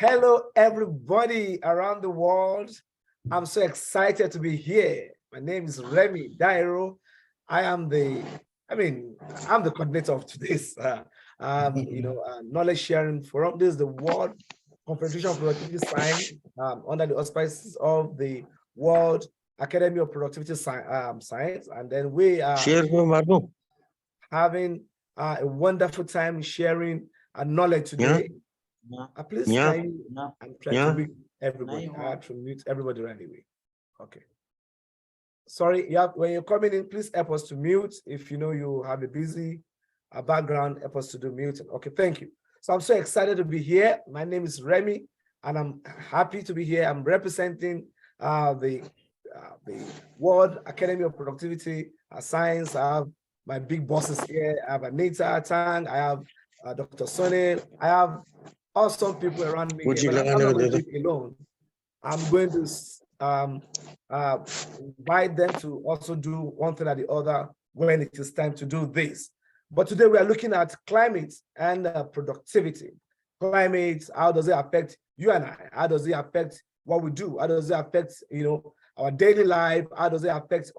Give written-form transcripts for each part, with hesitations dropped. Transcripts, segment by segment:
Hello, everybody around the world. I'm so excited to be here. My name is Remi Dairo. I'm the coordinator of today's, knowledge sharing forum. This is the World Confederation of Productivity Science under the auspices of the World Academy of Productivity Science. And then we are having a wonderful time sharing knowledge today. Please can you, I'm trying to mute everybody. I have to mute everybody right away. Okay. Sorry, when you're coming in, please help us to mute. If you know you have a busy background, help us to do mute. Okay, thank you. So I'm so excited to be here. My name is Remi, and I'm happy to be here. I'm representing the World Academy of Productivity Science. I have my big bosses here. I have Anita Tang. I have Dr. Sonny. I have awesome people around me. But I'm not going to do it alone. I'm going to invite them to also do one thing or the other when it is time to do this. But today we are looking at climate and productivity. Climate, how does it affect you and I? How does it affect what we do? How does it affect our daily life? How does it affect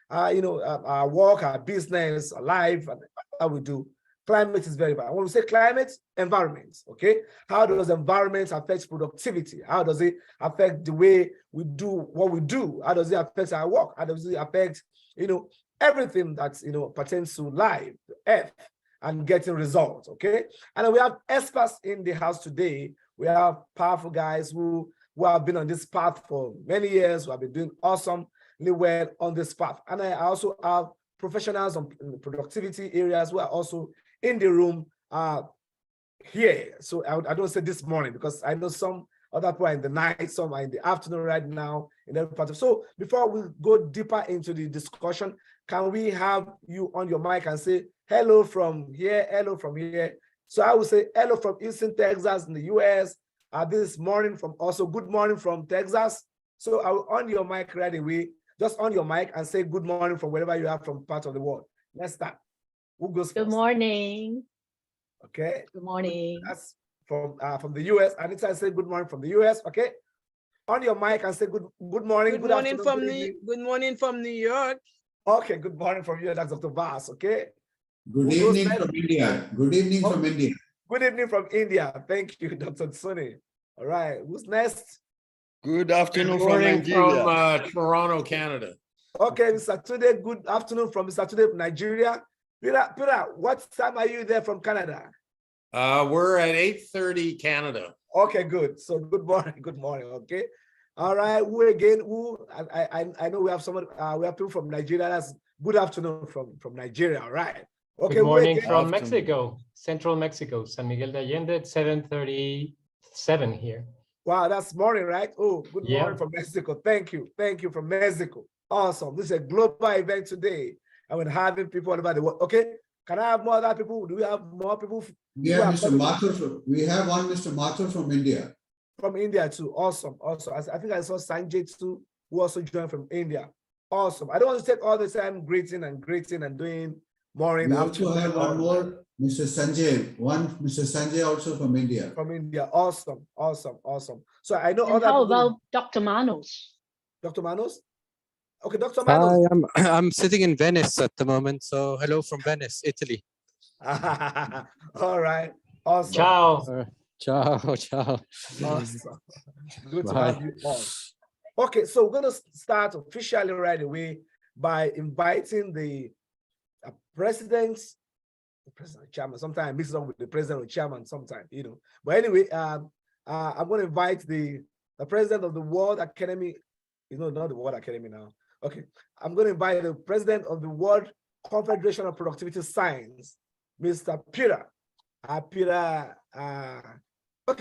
our work, our business, our life, and how we do? Climate is very bad. When we say climate, environment, okay? How does environment affect productivity? How does it affect the way we do what we do? How does it affect our work? How does it affect, everything that, pertains to life, earth, and getting results, okay? And we have experts in the house today. We have powerful guys who have been on this path for many years, who have been doing awesomely well on this path. And I also have professionals on productivity areas who are also in the room here. So I don't say this morning because I know some other people are in the night, some are in the afternoon right now in every part of. So before we go deeper into the discussion, can we have you on your mic and say hello from here, hello from here? So I will say hello from Houston, Texas in the US. This morning from also good morning from Texas. So I will on your mic right away, just on your mic and say good morning from wherever you are from part of the world. Let's start. Who goes first? Good morning. Okay. Good morning. That's from the US. Anita, say good morning from the US. Okay. On your mic and say good morning. Good morning from good morning from New York. Okay. Good morning from you. That's Dr. Bass. Okay. Good evening from India. Good evening from India. Good evening from India. Thank you, Dr. Sonny. All right. Who's next? Good afternoon from Nigeria. From Toronto, Canada. Okay, Mr. Tunde. Good afternoon from Mr. Tunde from Nigeria. Peter, what time are you there from Canada? We're at 8:30 Canada. Okay, good. So good morning. Okay. All right. I know we have someone. We have people from Nigeria. That's good afternoon from Nigeria. All right. Okay. Good morning from Mexico, Central Mexico, San Miguel de Allende. At 7:37 here. Wow, that's morning, right? Oh, good morning from Mexico. Thank you from Mexico. Awesome. This is a global event today. And we're having people all over the world. Okay. Can I have more other people? Do we have more people? We have Mr. Mathur. We have one Mr. Mathur from India. From India too. Awesome. I think I saw Sanjay too, who also joined from India. Awesome. I don't want to take all the time greeting and doing morning. We also have one more, Mr. Sanjay. Mr. Sanjay also from India. From India. Awesome. So I know and how about Dr. Manos? Dr. Manos? Okay, Dr. Manos. Hi, I'm sitting in Venice at the moment. So hello from Venice, Italy. All right. Awesome. Ciao. Ciao. Awesome. Good to have you on. Okay, so we're going to start officially right away by inviting the president, chairman. Sometimes I mix it up with the president or chairman sometimes, But anyway, I'm going to invite the president of the World Academy. Not the World Academy now. Okay, I'm going to invite the president of the World Confederation of Productivity Science, Mr. Peter. Okay,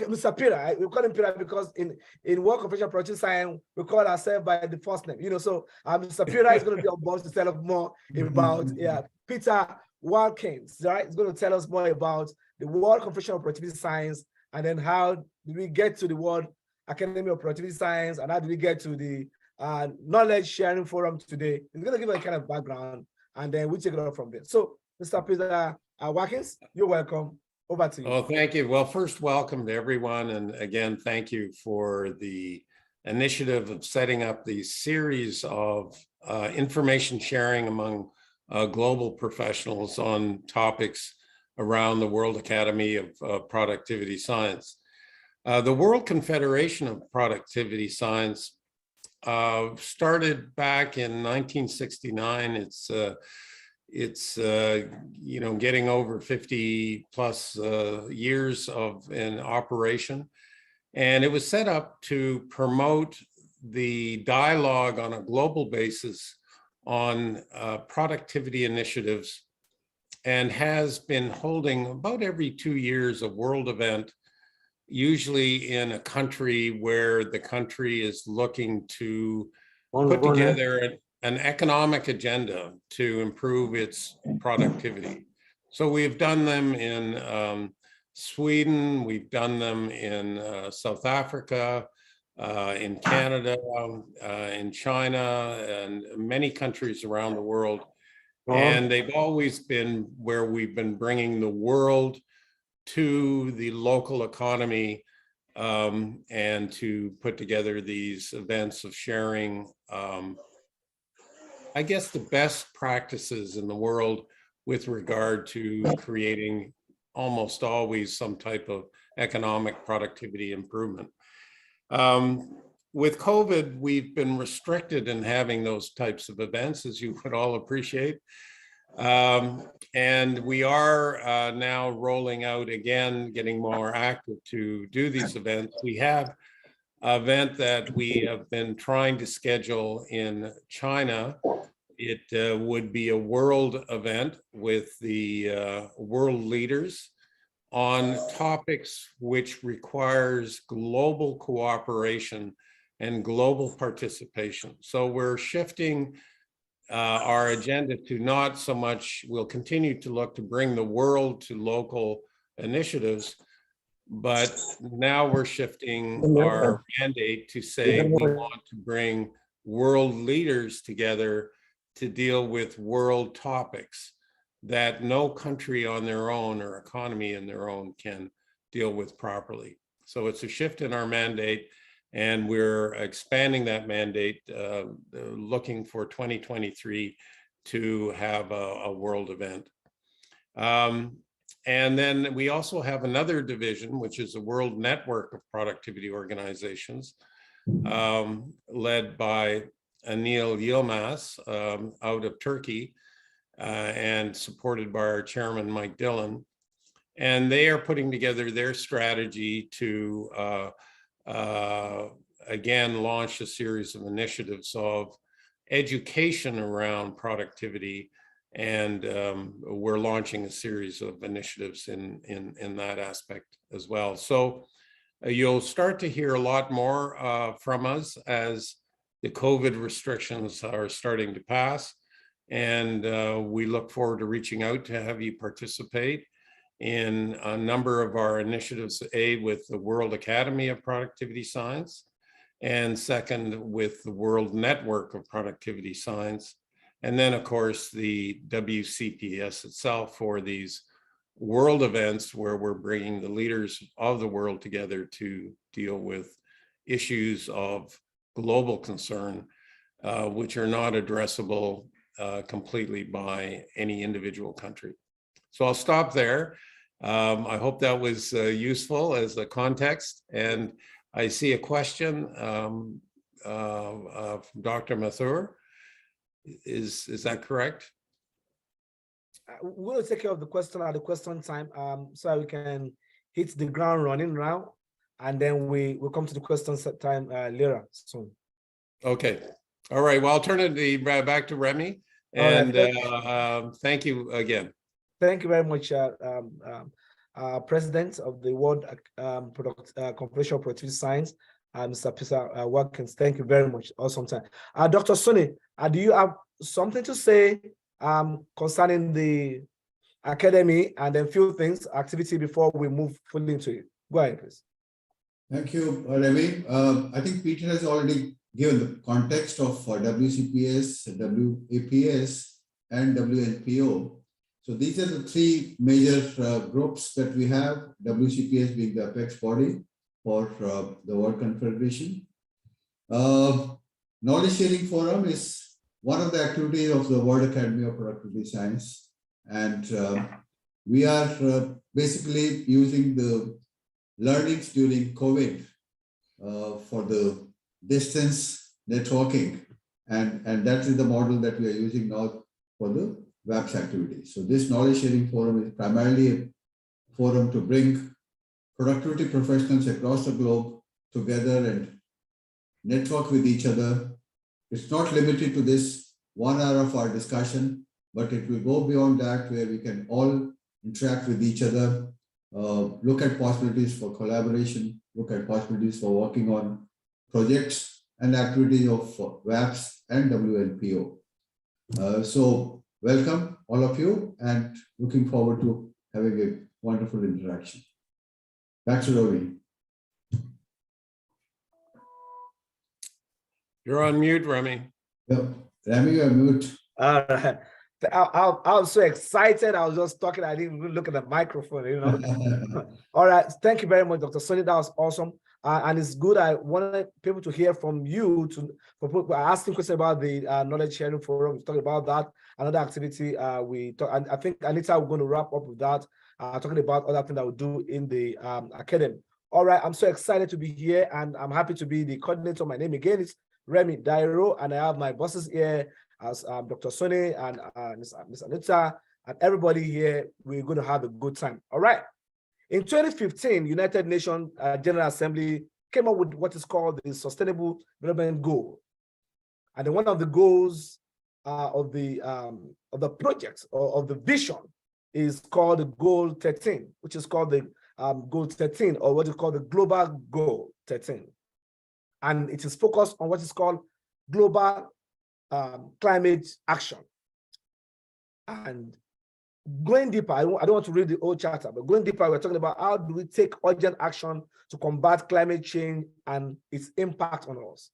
Mr. Peter. We call him Peter because in World Confederation of Productivity Science, we call ourselves by the first name. So Mr. Peter is going to be on board to tell us more about Peter Watkins. Right, he's going to tell us more about the World Confederation of Productivity Science and then how do we get to the World Academy of Productivity Science and how do we get to the knowledge sharing forum today. He's going to give a kind of background and then we take it up from there. So, Mr. Peter Watkins, you're welcome. Over to you. Oh, thank you. Well, first, welcome to everyone. And again, thank you for the initiative of setting up the series of information sharing among global professionals on topics around the World Academy of Productivity Science. The World Confederation of Productivity Science started back in 1969. It's getting over 50 plus years in operation. And it was set up to promote the dialogue on a global basis on productivity initiatives, and has been holding about every 2 years a world event, usually in a country where the country is looking to put together an economic agenda to improve its productivity. So we've done them in Sweden, we've done them in South Africa, in Canada, in China, and many countries around the world. And they've always been where we've been bringing the world to the local economy, and to put together these events of sharing, I guess, the best practices in the world with regard to creating almost always some type of economic productivity improvement. With COVID, we've been restricted in having those types of events, as you would all appreciate. And we are now rolling out again, getting more active to do these events. We have an event that we have been trying to schedule in China. It would be a world event with the world leaders on topics which requires global cooperation and global participation. So we're shifting our agenda to not so much, we'll continue to look to bring the world to local initiatives, but now we're shifting our mandate to say we want to bring world leaders together to deal with world topics that no country on their own or economy in their own can deal with properly. So it's a shift in our mandate, and we're expanding that mandate, looking for 2023 to have a world event. And then we also have another division, which is a World Network of Productivity Organizations, led by Anil Yilmaz out of Turkey, and supported by our chairman, Mike Dillon. And they are putting together their strategy to, again, launch a series of initiatives of education around productivity. And we're launching a series of initiatives in that aspect as well. So you'll start to hear a lot more from us as the COVID restrictions are starting to pass. And we look forward to reaching out to have you participate in a number of our initiatives, with the World Academy of Productivity Science, and second, with the World Network of Productivity Science. And then, of course, the WCPS itself for these world events where we're bringing the leaders of the world together to deal with issues of global concern, which are not addressable completely by any individual country. So I'll stop there. I hope that was useful as a context. And I see a question from Dr. Mathur. Is that correct? We'll take care of the question at the question time, so we can hit the ground running now, and then we will come to the question time later soon. Okay. All right. Well, I'll turn it back to Remi. And thank you again. Thank you very much, President of the World Confederation of Productivity Science, Mr. Peter Watkins. Thank you very much. Awesome time. Dr. Sonny, do you have something to say concerning the academy, and then few things, activity, before we move fully into it? Go ahead, please. Thank you, Remi. I think Peter has already given the context of WCPS, WAPS, and WNPO. So So these are the three major groups that we have, WCPS being the apex body for the World Confederation. Knowledge Sharing Forum is one of the activities of the World Academy of Productivity Science. And we are basically using the learnings during COVID for the distance networking. And that is the model that we are using now for the WAPS activities. So this Knowledge Sharing Forum is primarily a forum to bring productivity professionals across the globe together and network with each other. It's not limited to this 1 hour of our discussion, but it will go beyond that, where we can all interact with each other, look at possibilities for collaboration, look at possibilities for working on projects and activities of WAPS and WLPO. So welcome all of you, and looking forward to having a wonderful interaction. Back to Remi. You're on mute, Remi. Yep. Remi, you're mute. All right. I was so excited. I was just talking. I didn't even look at the microphone, you know. All right. Thank you very much, Dr. Sonny. That was awesome. And it's good. I wanted people to hear from you, for people asking questions about the Knowledge Sharing Forum. We talked about that. Another activity and I think Anita, we're going to wrap up with that, talking about other things that we do in the academy. All right. I'm so excited to be here, and I'm happy to be the coordinator. My name again is Remi Dairo, and I have my bosses here as Dr. Sonny and Ms. Anita, and everybody here. We're going to have a good time. All right. In 2015, United Nations General Assembly came up with what is called the Sustainable Development Goal. And then one of the goals of the project or of the vision is called the Goal 13, which is called the Goal 13, or what is called the Global Goal 13. And it is focused on what is called global climate action. And going deeper, I don't want to read the whole chapter, but going deeper, we're talking about how do we take urgent action to combat climate change and its impact on us.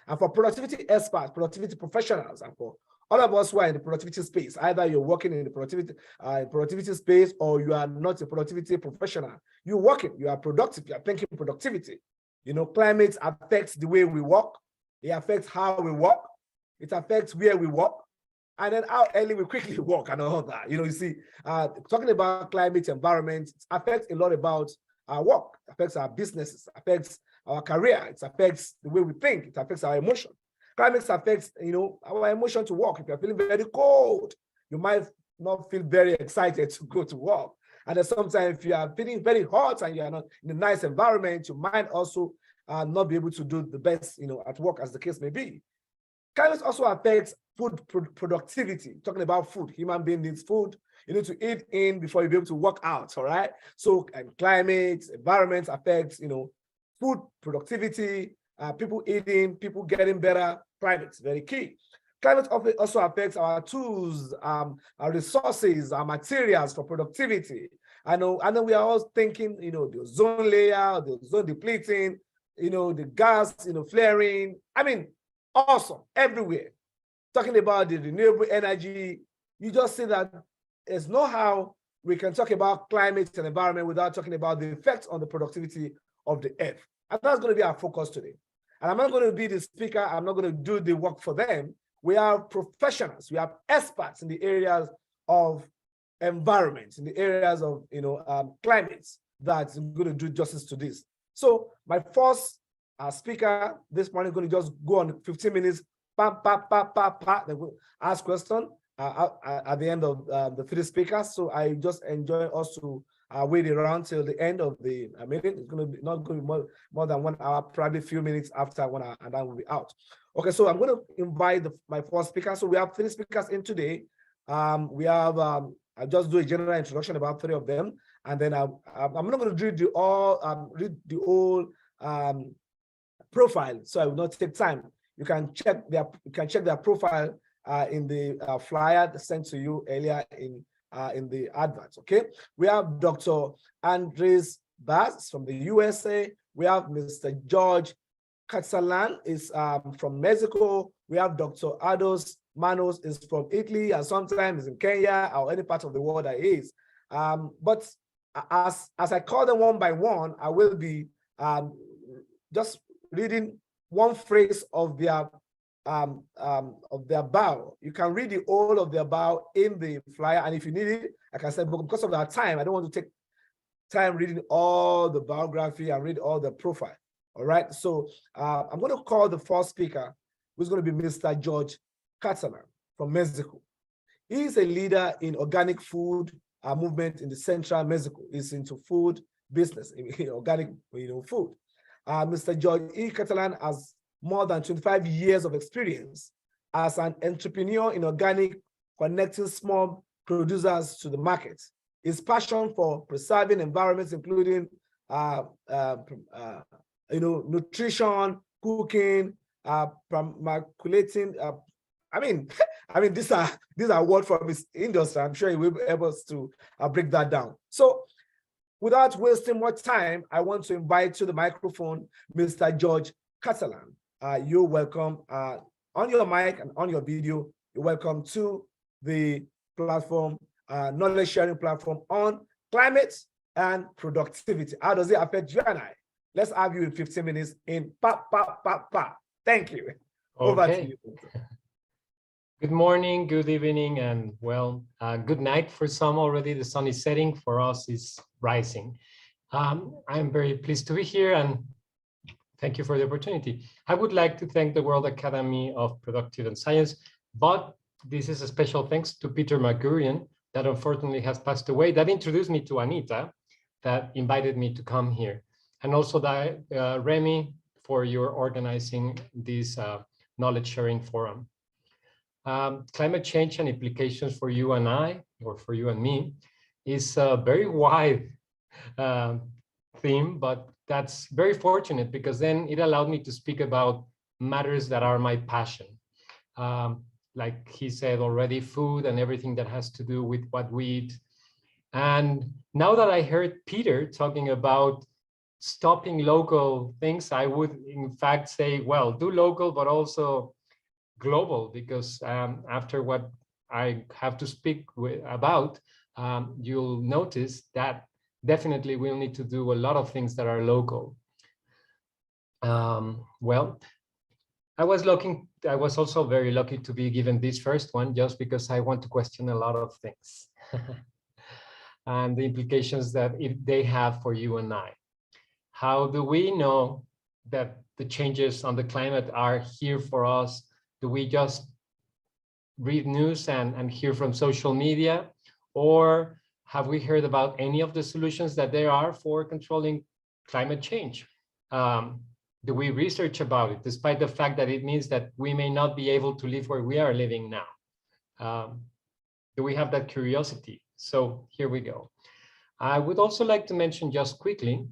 And for productivity experts, productivity professionals, and for all of us who are in the productivity space, either you're working in the productivity space or you are not a productivity professional, you're working, you are productive, you are thinking productivity. You know, climate affects the way we work, it affects how we work, it affects where we work, and then how early we quickly walk and all that. You know, you see, talking about climate environment, it affects a lot about our work, it affects our businesses, it affects our career, it affects the way we think, it affects our emotion. Climate affects, you know, our emotion to work. If you're feeling very cold, you might not feel very excited to go to work. And then sometimes if you are feeling very hot and you are not in a nice environment, you might also not be able to do the best, you know, at work, as the case may be. Climate also affects food productivity. Talking about food, human being needs food. You need to eat in before you be able to work out. All right. So, and climate, environment affects, you know, food productivity, people eating, people getting better. Climate is very key. Climate also affects our tools, our resources, our materials for productivity. I know we are all thinking, you know, the ozone layer, the ozone depleting, you know, the gas, you know, flaring. I mean, awesome, everywhere. Talking about the renewable energy, you just see that there's no how we can talk about climate and environment without talking about the effects on the productivity of the earth. And that's going to be our focus today. And I'm not going to be the speaker. I'm not going to do the work for them. We are professionals. We have experts in the areas of environment, in the areas of, you know, climates, that's going to do justice to this. So my first speaker this morning is going to just go on 15 minutes, then we'll ask questions at the end of the three speakers. So I just enjoy us to wait around till the end of the meeting. It's going to be not going to be more than 1 hour, probably a few minutes after 1 hour, and then we'll be out. Okay, so I'm going to invite my first speaker. So we have three speakers in today. We have I'll just do a general introduction about three of them, and then I'm not going to read the whole profile, so I will not take time. You can check their profile in the flyer sent to you earlier in the advert. Okay, we have Dr. Andrise Bass from the USA. We have Mr. Jorge Catalan is from Mexico. We have Dr. Aldo Manos is from Italy, and sometimes in Kenya or any part of the world that is. But as I call them one by one, I will be just reading one phrase of their bio. You can read the whole of their bio in the flyer, and if you need it, like I said, because of our time, I don't want to take time reading all the biography and read all the profile. All right, so I'm going to call the first speaker, who's going to be Mr. Jorge Catalan from Mexico. He's a leader in organic food movement in the central Mexico. He's into food business, organic food. Mr. Jorge Catalan has more than 25 years of experience as an entrepreneur in organic, connecting small producers to the market. His passion for preserving environments, including nutrition, cooking, permaculturing. I mean, these are words from his industry. I'm sure he will be able to break that down. So, without wasting more time, I want to invite to the microphone Mr. Jorge Catalan. You're welcome on your mic and on your video. You're welcome to the platform, knowledge sharing platform on climate and productivity. How does it affect you and I? Let's have you in 15 minutes in pa. Thank you. Over to you. Good morning, good evening, and well, good night for some already. The sun is setting, for us is rising. I'm very pleased to be here and thank you for the opportunity. I would like to thank the World Academy of Productive and Science, but this is a special thanks to Peter McGurian that unfortunately has passed away, that introduced me to Anita, that invited me to come here. And also Remi, for your organizing this knowledge sharing forum. Climate change and implications for you and I, or for you and me, is a very wide theme, but that's very fortunate because then it allowed me to speak about matters that are my passion. Like he said already, food and everything that has to do with what we eat. And now that I heard Peter talking about stopping local things, I would in fact say, well, do local, but also global, because after what I have to speak about, you'll notice that definitely we'll need to do a lot of things that are local. Well, I was also very lucky to be given this first one, just because I want to question a lot of things and the implications that they have for you and I. How do we know that the changes on the climate are here for us? Do we just read news and hear from social media? Or have we heard about any of the solutions that there are for controlling climate change? Do we research about it, despite the fact that it means that we may not be able to live where we are living now? Do we have that curiosity? So here we go. I would also like to mention just quickly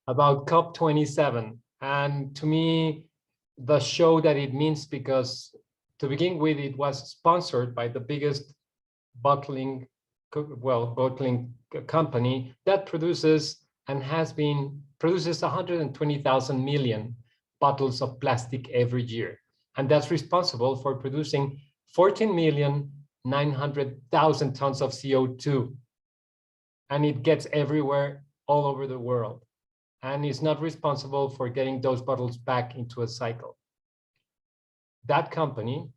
about COP27. And to me, the show that it means, because to begin with, it was sponsored by the biggest bottling company that produces 120,000 million bottles of plastic every year. And that's responsible for producing 14,900,000 tons of CO2. And it gets everywhere, all over the world. And is not responsible for getting those bottles back into a cycle. That company,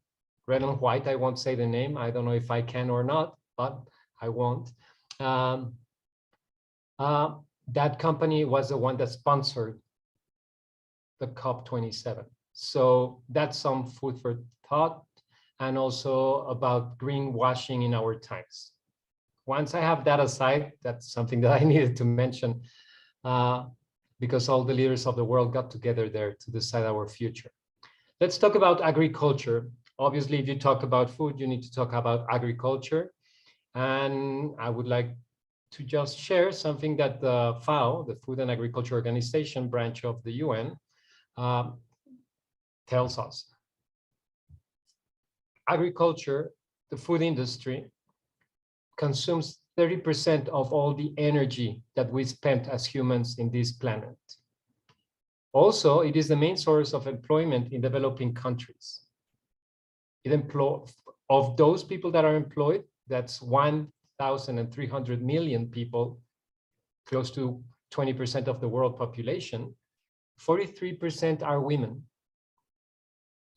Red and White, I won't say the name, I don't know if I can or not, but I won't. That company was the one that sponsored the COP27. So that's some food for thought, and also about greenwashing in our times. Once I have that aside, that's something that I needed to mention, because all the leaders of the world got together there to decide our future. Let's talk about agriculture. Obviously, if you talk about food, you need to talk about agriculture. And I would like to just share something that the FAO, the Food and Agriculture Organization branch of the UN, tells us. Agriculture, the food industry, consumes 30% of all the energy that we spend as humans in this planet. Also, it is the main source of employment in developing countries. Of those people that are employed, that's 1,300 million people, close to 20% of the world population, 43% are women.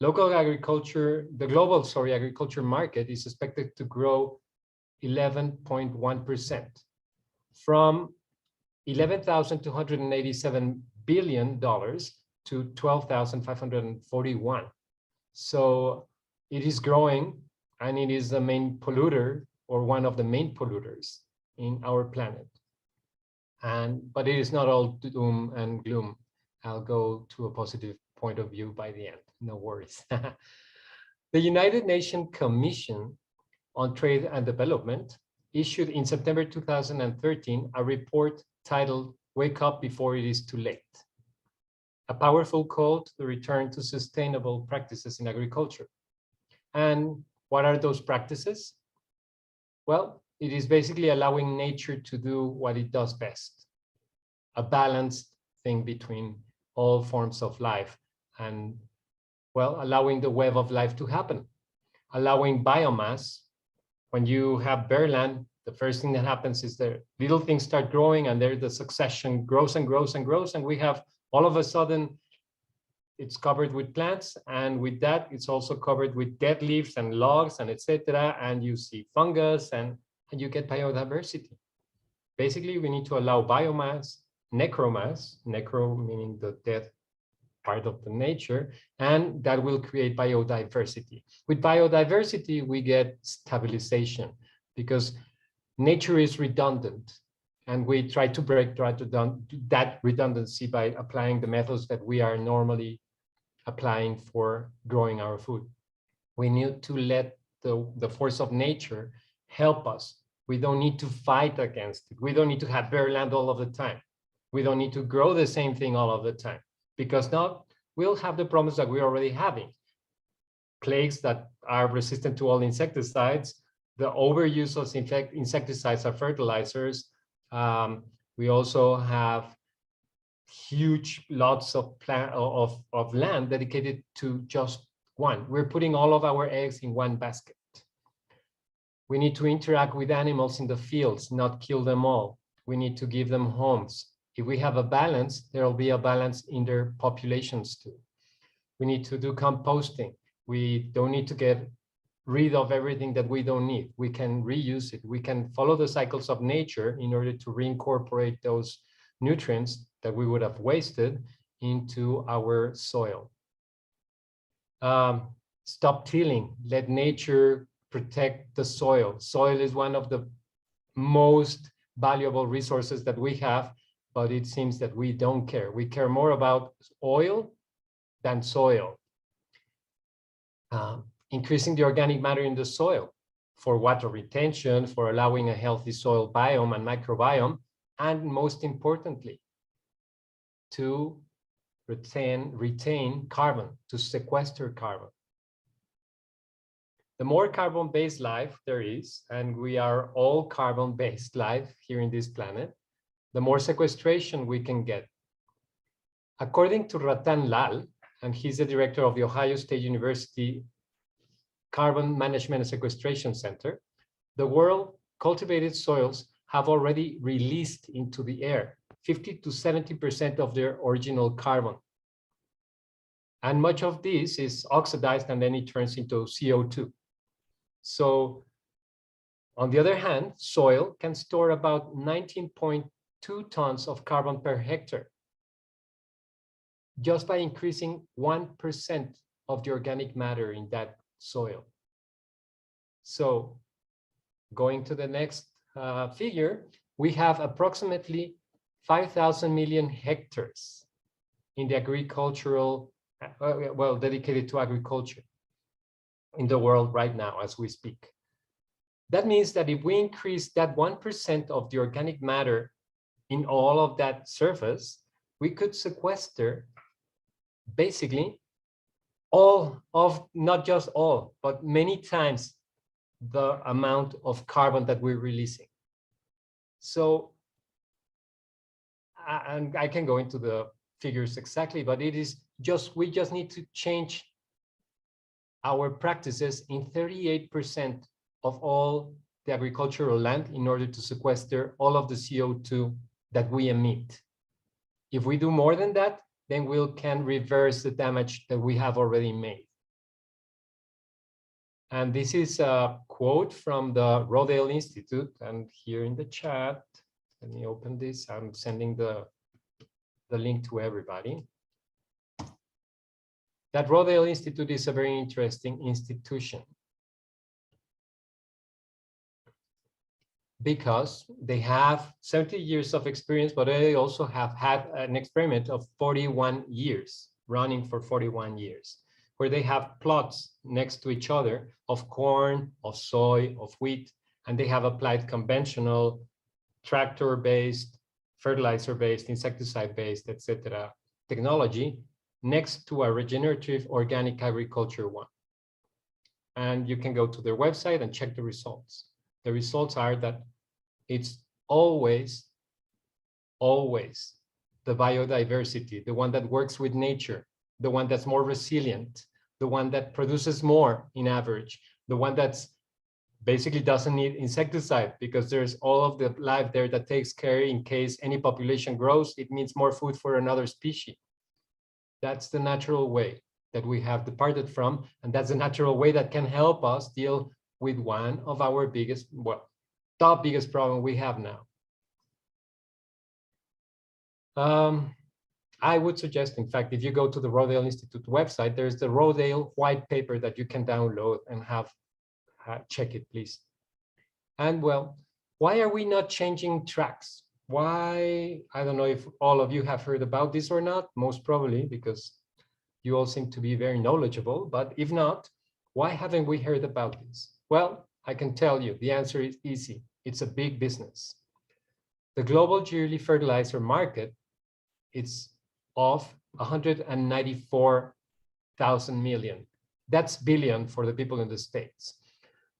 Local agriculture, the global, agriculture market is expected to grow 11.1% from $11,287 billion to $12,541. So it is growing, and it is the main polluter, or one of the main polluters in our planet. But it is not all doom and gloom. I'll go to a positive point of view by the end, no worries. The United Nations Commission on Trade and Development issued in September 2013 a report titled "Wake Up Before It Is Too Late," a powerful call to the return to sustainable practices in agriculture. And what are those practices? Well, it is basically allowing nature to do what it does best, a balanced thing between all forms of life, and, well, allowing the web of life to happen, allowing biomass. When you have bare land, the first thing that happens is the little things start growing, and there the succession grows and grows and grows, and we have all of a sudden it's covered with plants, and with that it's also covered with dead leaves and logs and etc. And you see fungus, and you get biodiversity. Basically, we need to allow biomass, necromass, necro meaning the dead part of the nature, and that will create biodiversity. With biodiversity, we get stabilization, because nature is redundant, and we try to break that redundancy by applying the methods that we are normally applying for growing our food. We need to let the force of nature help us. We don't need to fight against it. We don't need to have bare land all of the time. We don't need to grow the same thing all of the time, because now we'll have the problems that we're already having. Plagues that are resistant to all insecticides, the overuse of insecticides or fertilizers. We also have huge lots of land dedicated to just one. We're putting all of our eggs in one basket. We need to interact with animals in the fields, not kill them all. We need to give them homes. If we have a balance, there will be a balance in their populations too. We need to do composting. We don't need to get rid of everything that we don't need. We can reuse it. We can follow the cycles of nature in order to reincorporate those nutrients that we would have wasted into our soil. Stop tilling. Let nature protect the soil. Soil is one of the most valuable resources that we have, but it seems that we don't care. We care more about oil than soil. Increasing the organic matter in the soil for water retention, for allowing a healthy soil biome and microbiome, and most importantly, to retain carbon, to sequester carbon. The more carbon-based life there is, and we are all carbon-based life here in this planet, the more sequestration we can get. According to Ratan Lal, and he's the director of the Ohio State University Carbon Management and Sequestration Center, the world cultivated soils have already released into the air 50 to 70% of their original carbon. And much of this is oxidized, and then it turns into CO2. So on the other hand, soil can store about 19.2 tons of carbon per hectare, just by increasing 1% of the organic matter in that soil. So going to the next figure, we have approximately 5,000 million hectares in the agricultural, dedicated to agriculture in the world right now as we speak. That means that if we increase that 1% of the organic matter in all of that surface, we could sequester basically all of, not just all, but many times the amount of carbon that we're releasing. So, and I can go into the figures exactly, but it is just, we just need to change our practices in 38% of all the agricultural land in order to sequester all of the CO2 that we emit. If we do more than that, then we can reverse the damage that we have already made. And this is a quote from the Rodale Institute, and here in the chat, let me open this. I'm sending the link to everybody. That Rodale Institute is a very interesting institution because they have 70 years of experience, but they also have had an experiment of 41 years, running for 41 years, where they have plots next to each other of corn, of soy, of wheat, and they have applied conventional tractor-based, fertilizer-based, insecticide-based, etc. technology next to a regenerative organic agriculture one. And you can go to their website and check the results. The results are that it's always the biodiversity, the one that works with nature, the one that's more resilient, the one that produces more in average, the one that's basically doesn't need insecticide because there's all of the life there that takes care in case any population grows, it means more food for another species. That's the natural way that we have departed from, and that's the natural way that can help us deal with one of our biggest, well, top biggest problem we have now. I would suggest, in fact, if you go to the Rodale Institute website, there's the Rodale white paper that you can download and have check it, please. And well, why are we not changing tracks? Why? I don't know if all of you have heard about this or not, most probably because you all seem to be very knowledgeable, but if not, why haven't we heard about this? Well, I can tell you, the answer is easy. It's a big business. The global yearly fertilizer market, it's of 194,000 million. That's billion for the people in the States.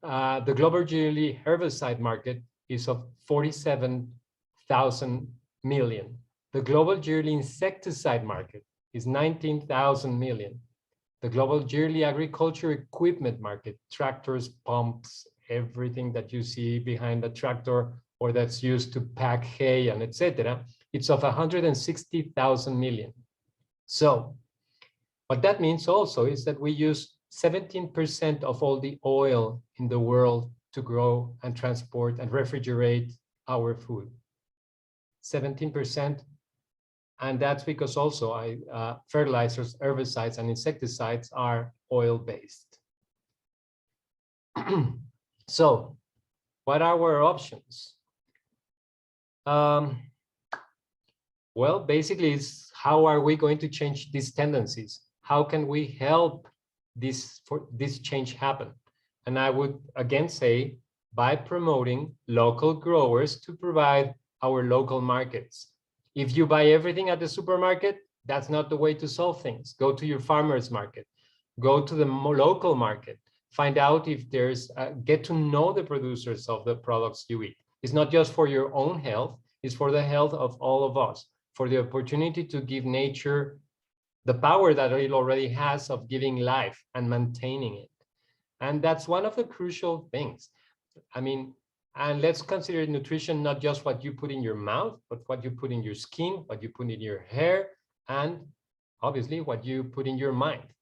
The global yearly herbicide market is of 47,000 million. The global yearly insecticide market is 19,000 million. The global yearly agriculture equipment market, tractors, pumps, everything that you see behind a tractor or that's used to pack hay and etc., it's of 160,000 million. So what that means also is that we use 17% of all the oil in the world to grow and transport and refrigerate our food. 17%. And that's because also fertilizers, herbicides, and insecticides are oil-based. So what are our options? Well, basically, it's how are we going to change these tendencies? How can we help this change happen? And I would again say by promoting local growers to provide our local markets. If you buy everything at the supermarket, that's not the way to solve things. Go to your farmer's market, go to the local market, find out if there's, get to know the producers of the products you eat. It's not just for your own health, it's for the health of all of us, for the opportunity to give nature the power that it already has of giving life and maintaining it. And that's one of the crucial things. I mean, and let's consider nutrition not just what you put in your mouth, but what you put in your skin, what you put in your hair, and obviously what you put in your mind.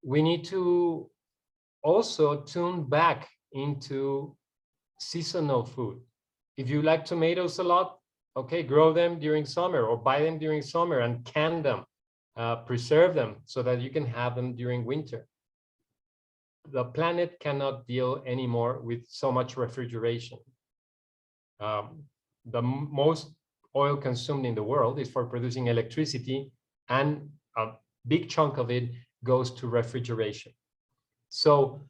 We need to also tune back into seasonal food. If you like tomatoes a lot, okay, grow them during summer or buy them during summer and can them, preserve them so that you can have them during winter. The planet cannot deal anymore with so much refrigeration. The most oil consumed in the world is for producing electricity, and a big chunk of it goes to refrigeration. So,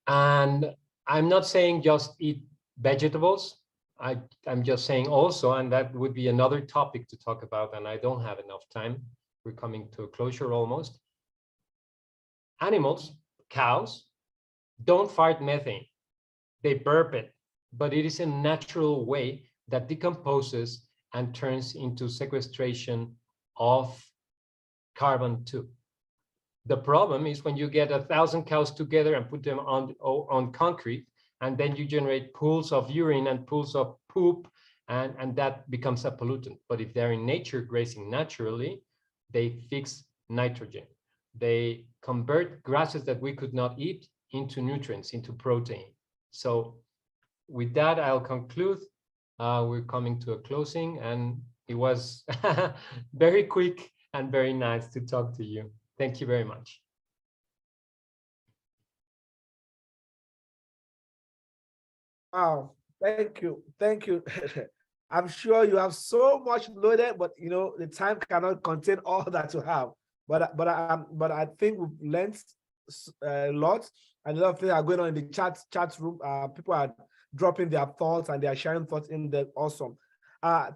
and I'm not saying just eat vegetables. I'm just saying also, and that would be another topic to talk about, and I don't have enough time. We're coming to a closure almost. Animals, cows, don't fart methane. They burp it, but it is a natural way that decomposes and turns into sequestration of carbon too. The problem is when you get 1,000 cows together and put them on concrete, and then you generate pools of urine and pools of poop, and that becomes a pollutant. But if they're in nature grazing naturally, they fix nitrogen. They convert grasses that we could not eat into nutrients, into protein. So with that, I'll conclude. We're coming to a closing, and it was very quick and very nice to talk to you. Thank you very much. Wow, thank you. Thank you. I'm sure you have so much loaded, but you know, the time cannot contain all that you have. But I think we've learned a lot, and a lot of things are going on in the chat room. People are dropping their thoughts and they are sharing thoughts in there. Awesome.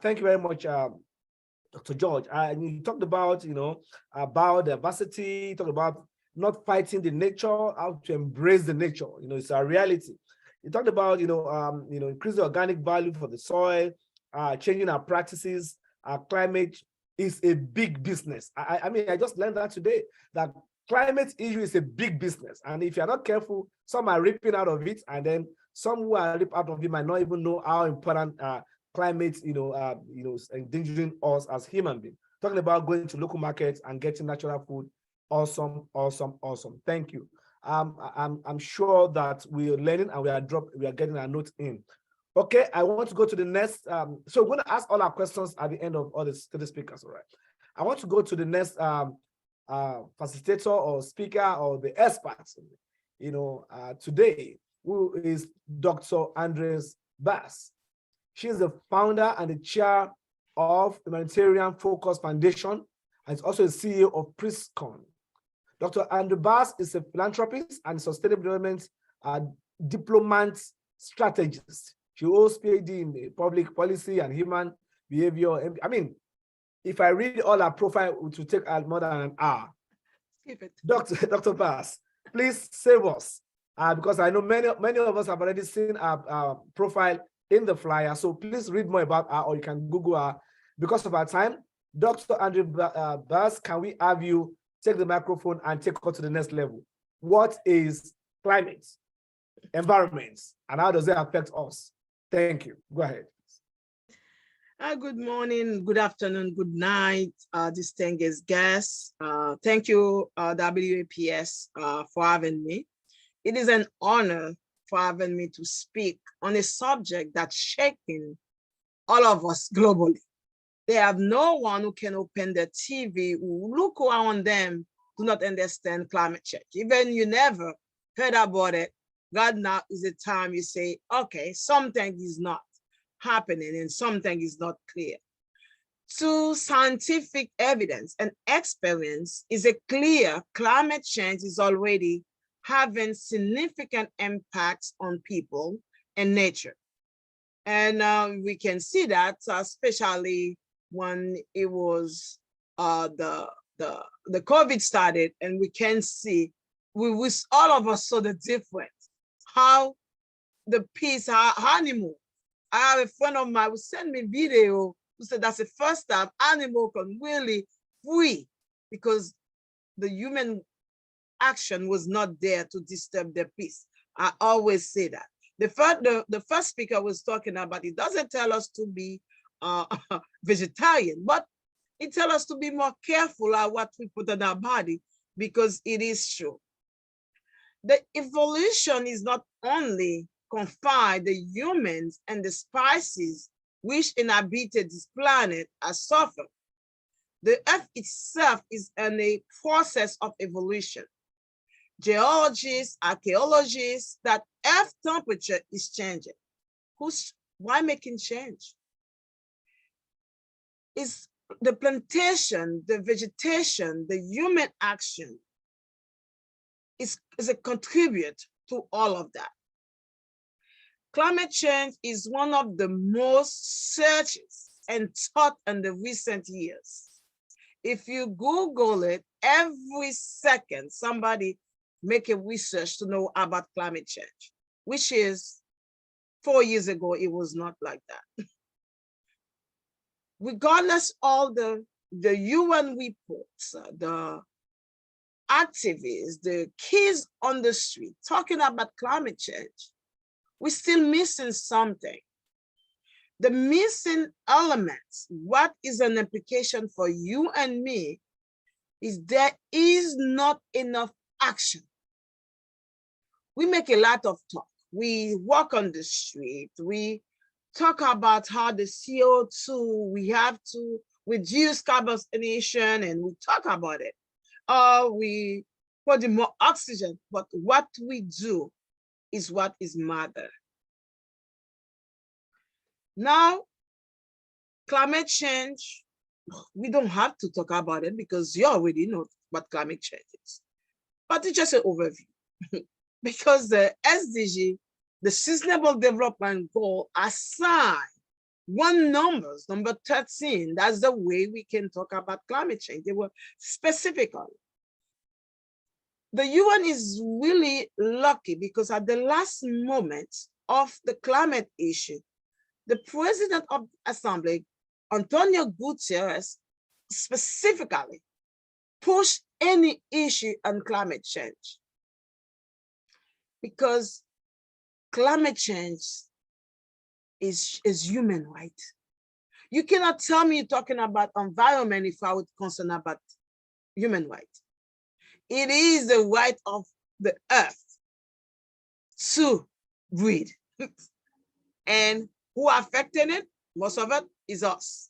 Thank you very much, Dr. George. You talked about, you know, about diversity. You talked about not fighting the nature, how to embrace the nature. You know, it's a reality. You talked about, you know, increase the organic value for the soil, changing our practices. Climate is a big business. I mean, I just learned that today, that climate issue is a big business. And if you're not careful, some are ripping out of it, and then some who are ripped out of it might not even know how important climate, is endangering us as human beings. Talking about going to local markets and getting natural food. Awesome, awesome, awesome. Thank you. I'm sure that we are learning and we are getting our notes in. Okay, I want to go to the next. So we're going to ask all our questions at the end of all the speakers. All right. I want to go to the next facilitator or speaker or the experts. Today, who is Dr. Andrise Bass. She is the founder and the chair of Humanitarian Focus Foundation, and is also the CEO of PRISCON. Dr. Andrise Bass is a philanthropist and sustainable development diplomat strategist. She holds PhD in public policy and human behavior. I mean, if I read all her profile, it will take more than an hour. Skip it. Dr. Bass, please save us, because I know many of us have already seen our profile in the flyer. So please read more about her, or you can Google her. Because of our time, Dr. Andrise Bass, can we have you take the microphone and take us to the next level? What is climate, environment, and how does it affect us? Thank you. Go ahead. Good morning, good afternoon, good night, distinguished guests. Thank you, WAPS, for having me. It is an honor for having me to speak on a subject that's shaking all of us globally. They have no one who can open the TV, who look around them, do not understand climate change. Even you never heard about it, God, now is the time you say, okay, something is not happening and something is not clear. So scientific evidence and experience is a clear climate change is already having significant impacts on people and nature. And we can see that, especially when it was the COVID started, and we can see, all of us saw the difference, how the piece, how animal. I have a friend of mine who sent me video who said that's the first time animal can really free, because the human action was not there to disturb their peace. I always say that. The first speaker was talking about, it doesn't tell us to be vegetarian, but it tells us to be more careful at what we put in our body, because it is true. The evolution is not only confined the humans and the species which inhabited this planet has suffered. The earth itself is in a process of evolution. Geologists, archaeologists, that earth temperature is changing. Why making change? It's the plantation, the vegetation, the human action is a contribute to all of that. Climate change is one of the most searches and taught in the recent years. If you Google it, every second somebody make a research to know about climate change, which is 4 years ago, it was not like that. Regardless all the UN reports, the activists, the kids on the street talking about climate change, we're still missing something. The missing elements, what is an implication for you and me, is there is not enough action. We make a lot of talk. We walk on the street. We talk about how the CO2, we have to reduce carbon emission, and we talk about it. We put in more oxygen, but what we do is what is matter. Now, climate change, we don't have to talk about it because you already know what climate change is. But it's just an overview because the SDG, the Sustainable Development Goal, assign one numbers, number 13. That's the way we can talk about climate change. They were specifically. The UN is really lucky because at the last moment of the climate issue, the president of the assembly, Antonio Guterres, specifically pushed any issue on climate change because climate change is human right. You cannot tell me you're talking about environment if I would concern about human right. It is the right of the earth to breathe. And who are affecting it? Most of it is us.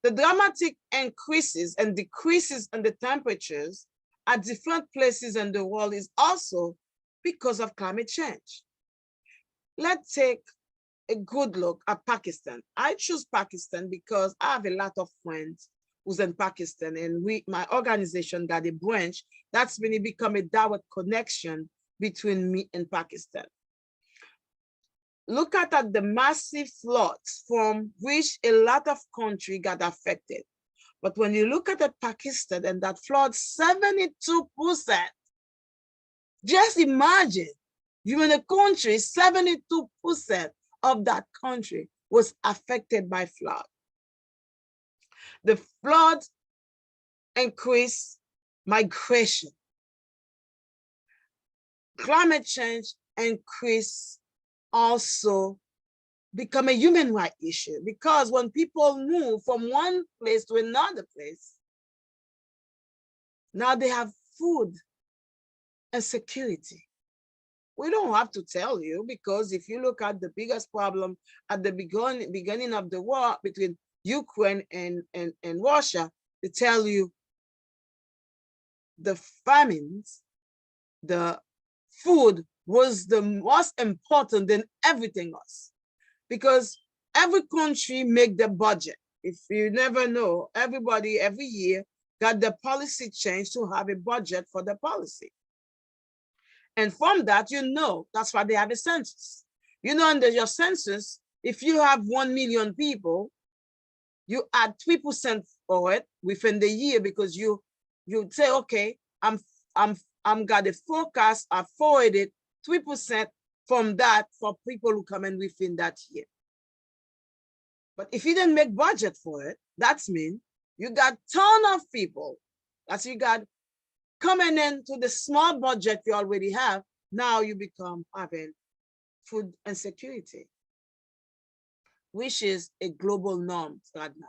The dramatic increases and decreases in the temperatures at different places in the world is also because of climate change. Let's take a good look at Pakistan. I choose Pakistan because I have a lot of friends who's in Pakistan, and my organization got a branch that's been become a direct connection between me and Pakistan. Look at the massive floods from which a lot of countries got affected. But when you look at Pakistan and that flood, 72%, just imagine, you're in a country, 72% of that country was affected by flood. The flood increased migration. Climate change increased also become a human rights issue because when people move from one place to another place, now they have food and security. We don't have to tell you because if you look at the biggest problem at the beginning of the war between Ukraine and Russia, they tell you the famines, the food was the most important than everything else because every country make the budget. If you never know, everybody every year got the policy change to have a budget for the policy. And from that, you know, that's why they have a census. You know, under your census, if you have 1 million people, you add 3% for it within the year because you say, okay, I'm got a forecast, I forwarded 3% from that for people who come in within that year. But if you didn't make budget for it, that's mean you got ton of people. That's you got coming into the small budget you already have. Now you become having food insecurity, which is a global norm right now.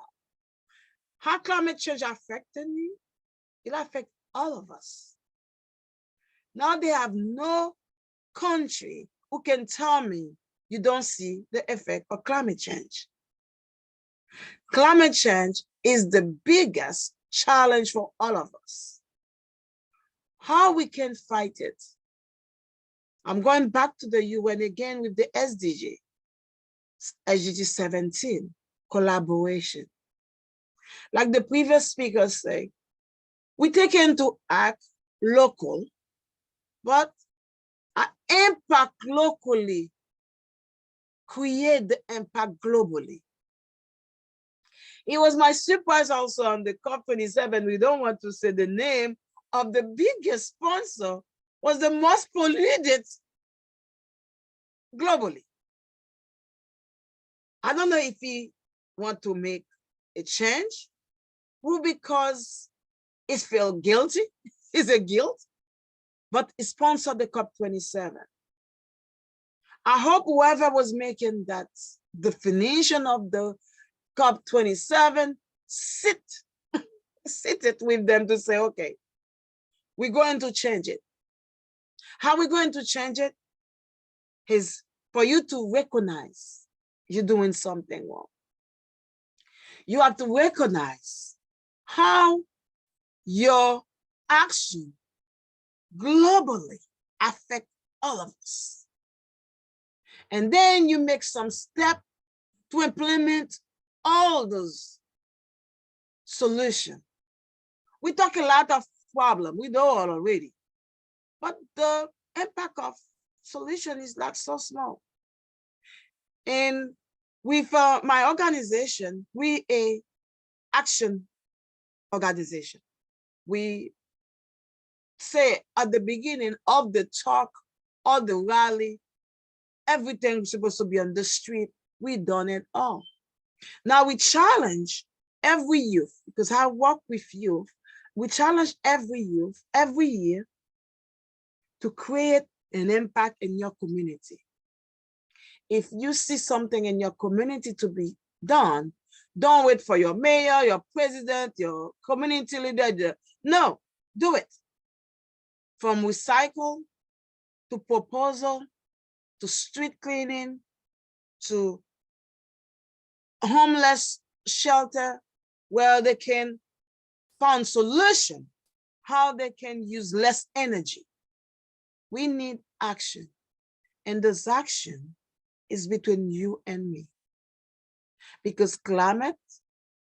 How climate change affecting me? It affects all of us. Now they have no country who can tell me you don't see the effect of climate change. Climate change is the biggest challenge for all of us. How we can fight it? I'm going back to the UN again with the SDG, SDG 17, collaboration. Like the previous speaker said, we take into act local, but our impact locally create the impact globally. It was my surprise also on the COP27, we don't want to say the name of the biggest sponsor, was the most polluted globally. I don't know if he want to make a change, or because it felt guilty is a guilt, but it sponsored the COP27. I hope whoever was making that definition of the COP27 sit it with them to say, okay, we're going to change it. How we're going to change it is for you to recognize you're doing something wrong. You have to recognize how your action globally affect all of us. And then you make some step to implement all those solutions. We talk a lot of problem, we know it already, but the impact of solution is not so small. And with my organization, we a action organization. We say at the beginning of the talk or the rally, everything is supposed to be on the street. We done it all. Now we challenge every youth, because I work with youth. We challenge every youth every year to create an impact in your community. If you see something in your community to be done, don't wait for your mayor, your president, your community leader. No, do it. From recycle to proposal, to street cleaning, to homeless shelter, where they can find solution, how they can use less energy. We need action. And this action is between you and me. Because climate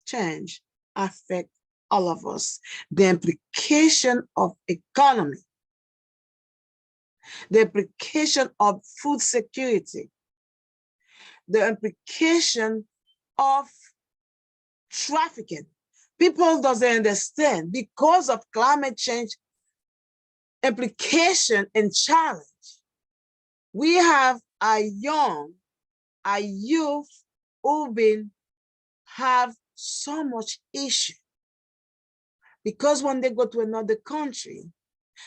change affects all of us. The implication of economy, the implication of food security, the implication of trafficking. People doesn't understand because of climate change implication and challenge. We have a youth who have so much issue because when they go to another country,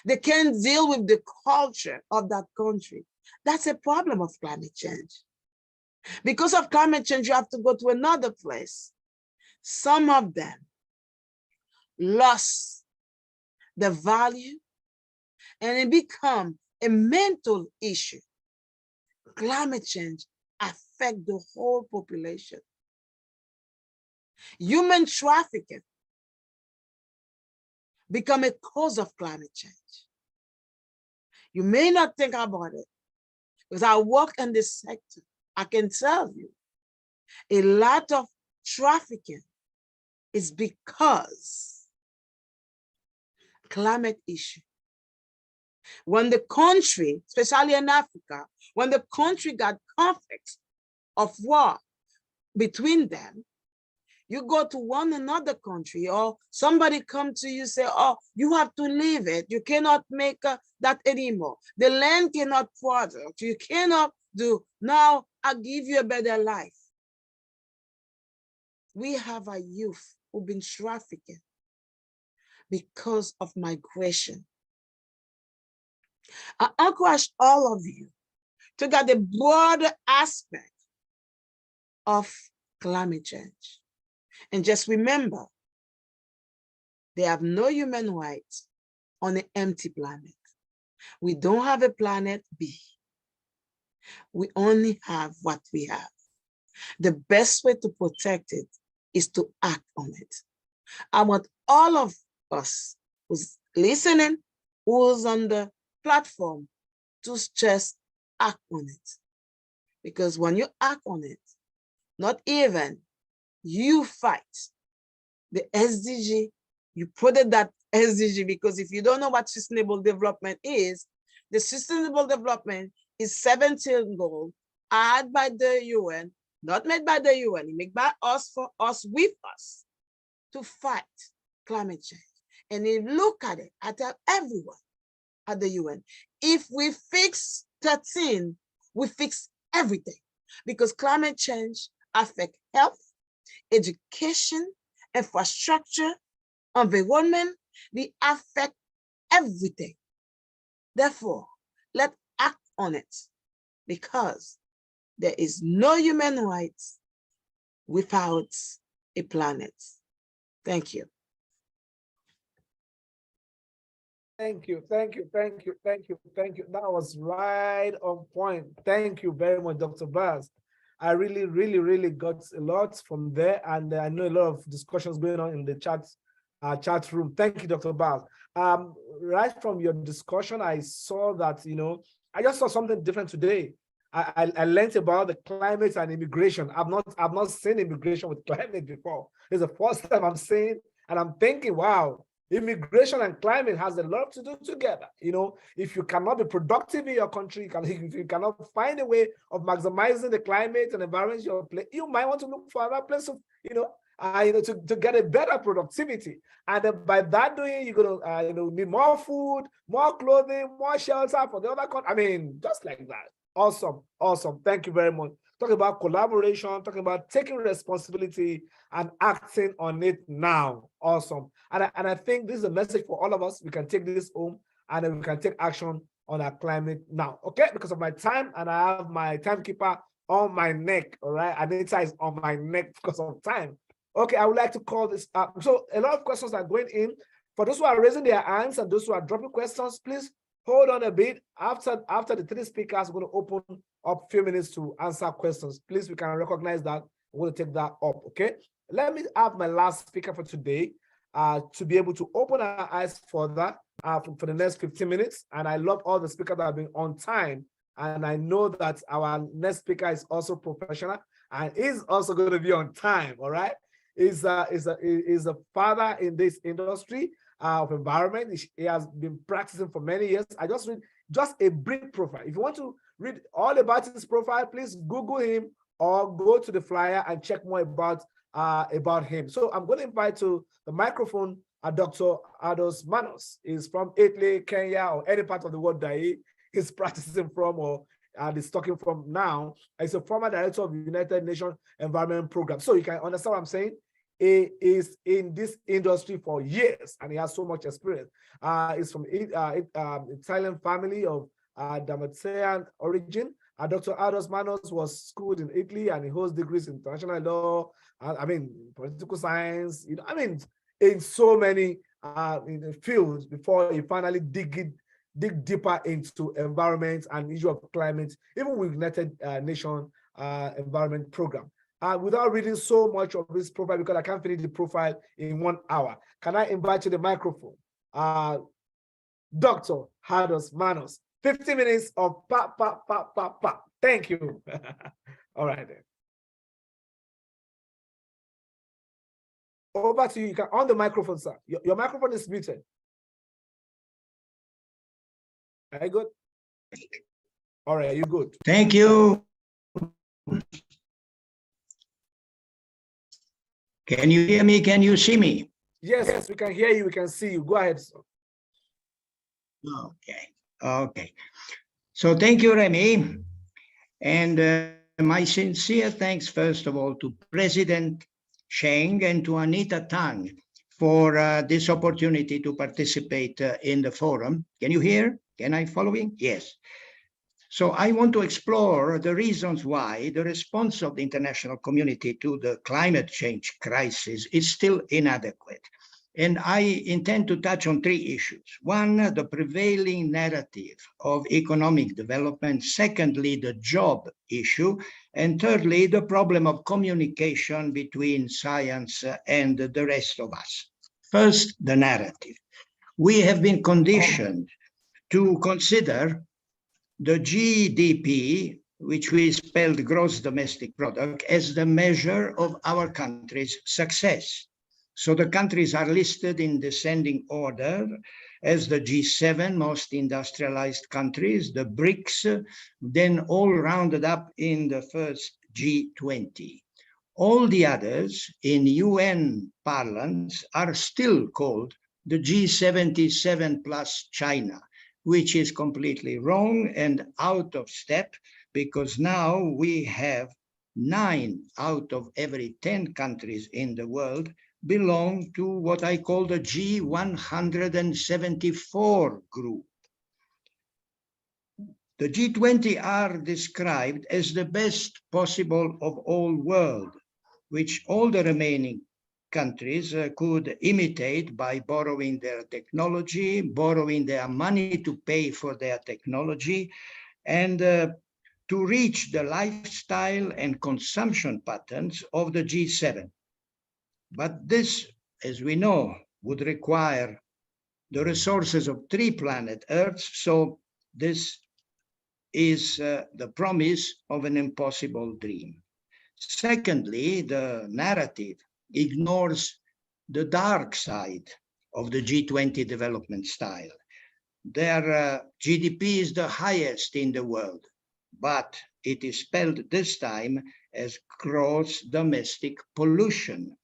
they can't deal with the culture of that country. That's a problem of climate change. Because of climate change, you have to go to another place. Some of them lost the value and it become a mental issue. Climate change affects the whole population. Human trafficking become a cause of climate change. You may not think about it, because I work in this sector. I can tell you, a lot of trafficking is because climate issue. When the country, especially in Africa, when the country got conflict of war between them, you go to one another country or somebody come to you say, oh, you have to leave it. You cannot make that anymore. The land cannot produce. You cannot do. Now I'll give you a better life. We have a youth who've been trafficked because of migration. I encourage all of you to get the broader aspect of climate change. And just remember, they have no human rights on an empty planet. We don't have a planet B. We only have what we have. The best way to protect it is to act on it. I want all of us who's listening, who's on the platform, to just act on it. Because when you act on it, not even you fight the SDG, you put it that SDG, because if you don't know what sustainable development is, the sustainable development is 17 goals added by the UN, not made by the UN, made by us, for us, with us, to fight climate change. And if you look at it, I tell everyone at the UN, if we fix 13, we fix everything, because climate change affects health, education, infrastructure, environment. They affect everything. Therefore, let's act on it, because there is no human rights without a planet. Thank you. Thank you, thank you, thank you, thank you, thank you. That was right on point. Thank you very much, Dr. Bass. I really, really, really got a lot from there, and I know a lot of discussions going on in the chat room. Thank you, Dr. Bass. Right from your discussion, I saw that, you know, I just saw something different today. I learned about the climate and immigration. I've not seen immigration with climate before. It's the first time I'm seeing, and I'm thinking, wow, immigration and climate has a lot to do together. You know, if you cannot be productive in your country, if you cannot find a way of maximizing the climate and environment you might want to look for another place of, to get a better productivity. And by that doing, you're gonna need more food, more clothing, more shelter for the other country. I mean, just like that. Awesome, awesome. Thank you very much. Talking about collaboration, talking about taking responsibility and acting on it now. Awesome. And I think this is a message for all of us. We can take this home and then we can take action on our climate now. Okay, because of my time, and I have my timekeeper on my neck. All right, Anita is on my neck because of time. Okay, I would like to call this up. So a lot of questions are going in. For those who are raising their hands and those who are dropping questions, please hold on a bit. After the three speakers, we're going to open up a few minutes to answer questions. Please, we can recognize that. We're going to take that up, okay? Let me have my last speaker for today to be able to open our eyes further for the next 15 minutes. And I love all the speakers that have been on time. And I know that our next speaker is also professional and is also going to be on time, all right? Is a father in this industry of environment. He has been practicing for many years. I just read just a brief profile. If you want to read all about his profile, please Google him or go to the flyer and check more about him. So I'm going to invite to the microphone Dr. Aldo Manos. He's from Italy, Kenya, or any part of the world that he is practicing from or is talking from now. He's a former director of the United Nations Environment Program. So you can understand what I'm saying. He is in this industry for years and he has so much experience. He's from Italian family of Dalmatian origin. Dr. Aldo Manos was schooled in Italy and he holds degrees in international law, political science, in so many fields before he finally dig deeper into environment and issue of climate, even with United Nations Environment Program. Without reading so much of his profile, because I can't finish the profile in 1 hour, can I invite you to the microphone? Dr. Aldo Manos, 50 minutes of pop. Thank you. All right then. Over to you. You can on the microphone, sir. Your microphone is muted. Very good. All right, you're good. Thank you. Can you hear me? Can you see me? Yes, we can hear you. We can see you. Go ahead, sir. Okay. So thank you, Remi. And my sincere thanks, first of all, to President Cheng and to Anita Tang for this opportunity to participate in the forum. Can you hear? Can I following? Yes. So I want to explore the reasons why the response of the international community to the climate change crisis is still inadequate. And I intend to touch on three issues. One, the prevailing narrative of economic development. Secondly, the job issue. And thirdly, the problem of communication between science and the rest of us. First, the narrative. We have been conditioned to consider the GDP, which we spelled gross domestic product, as the measure of our country's success. So the countries are listed in descending order as the G7 most industrialized countries, the BRICS, then all rounded up in the first G20. All the others in UN parlance are still called the G77 plus China, which is completely wrong and out of step, because now we have 9 out of every 10 countries in the world belong to what I call the G174 group. The G20 are described as the best possible of all world, which all the remaining countries could imitate by borrowing their technology, borrowing their money to pay for their technology, and to reach the lifestyle and consumption patterns of the G7. But this, as we know, would require the resources of 3 planet Earths, so this is the promise of an impossible dream. Secondly, the narrative ignores the dark side of the G20 development style. Their GDP is the highest in the world, but it is spelled this time as gross domestic pollution.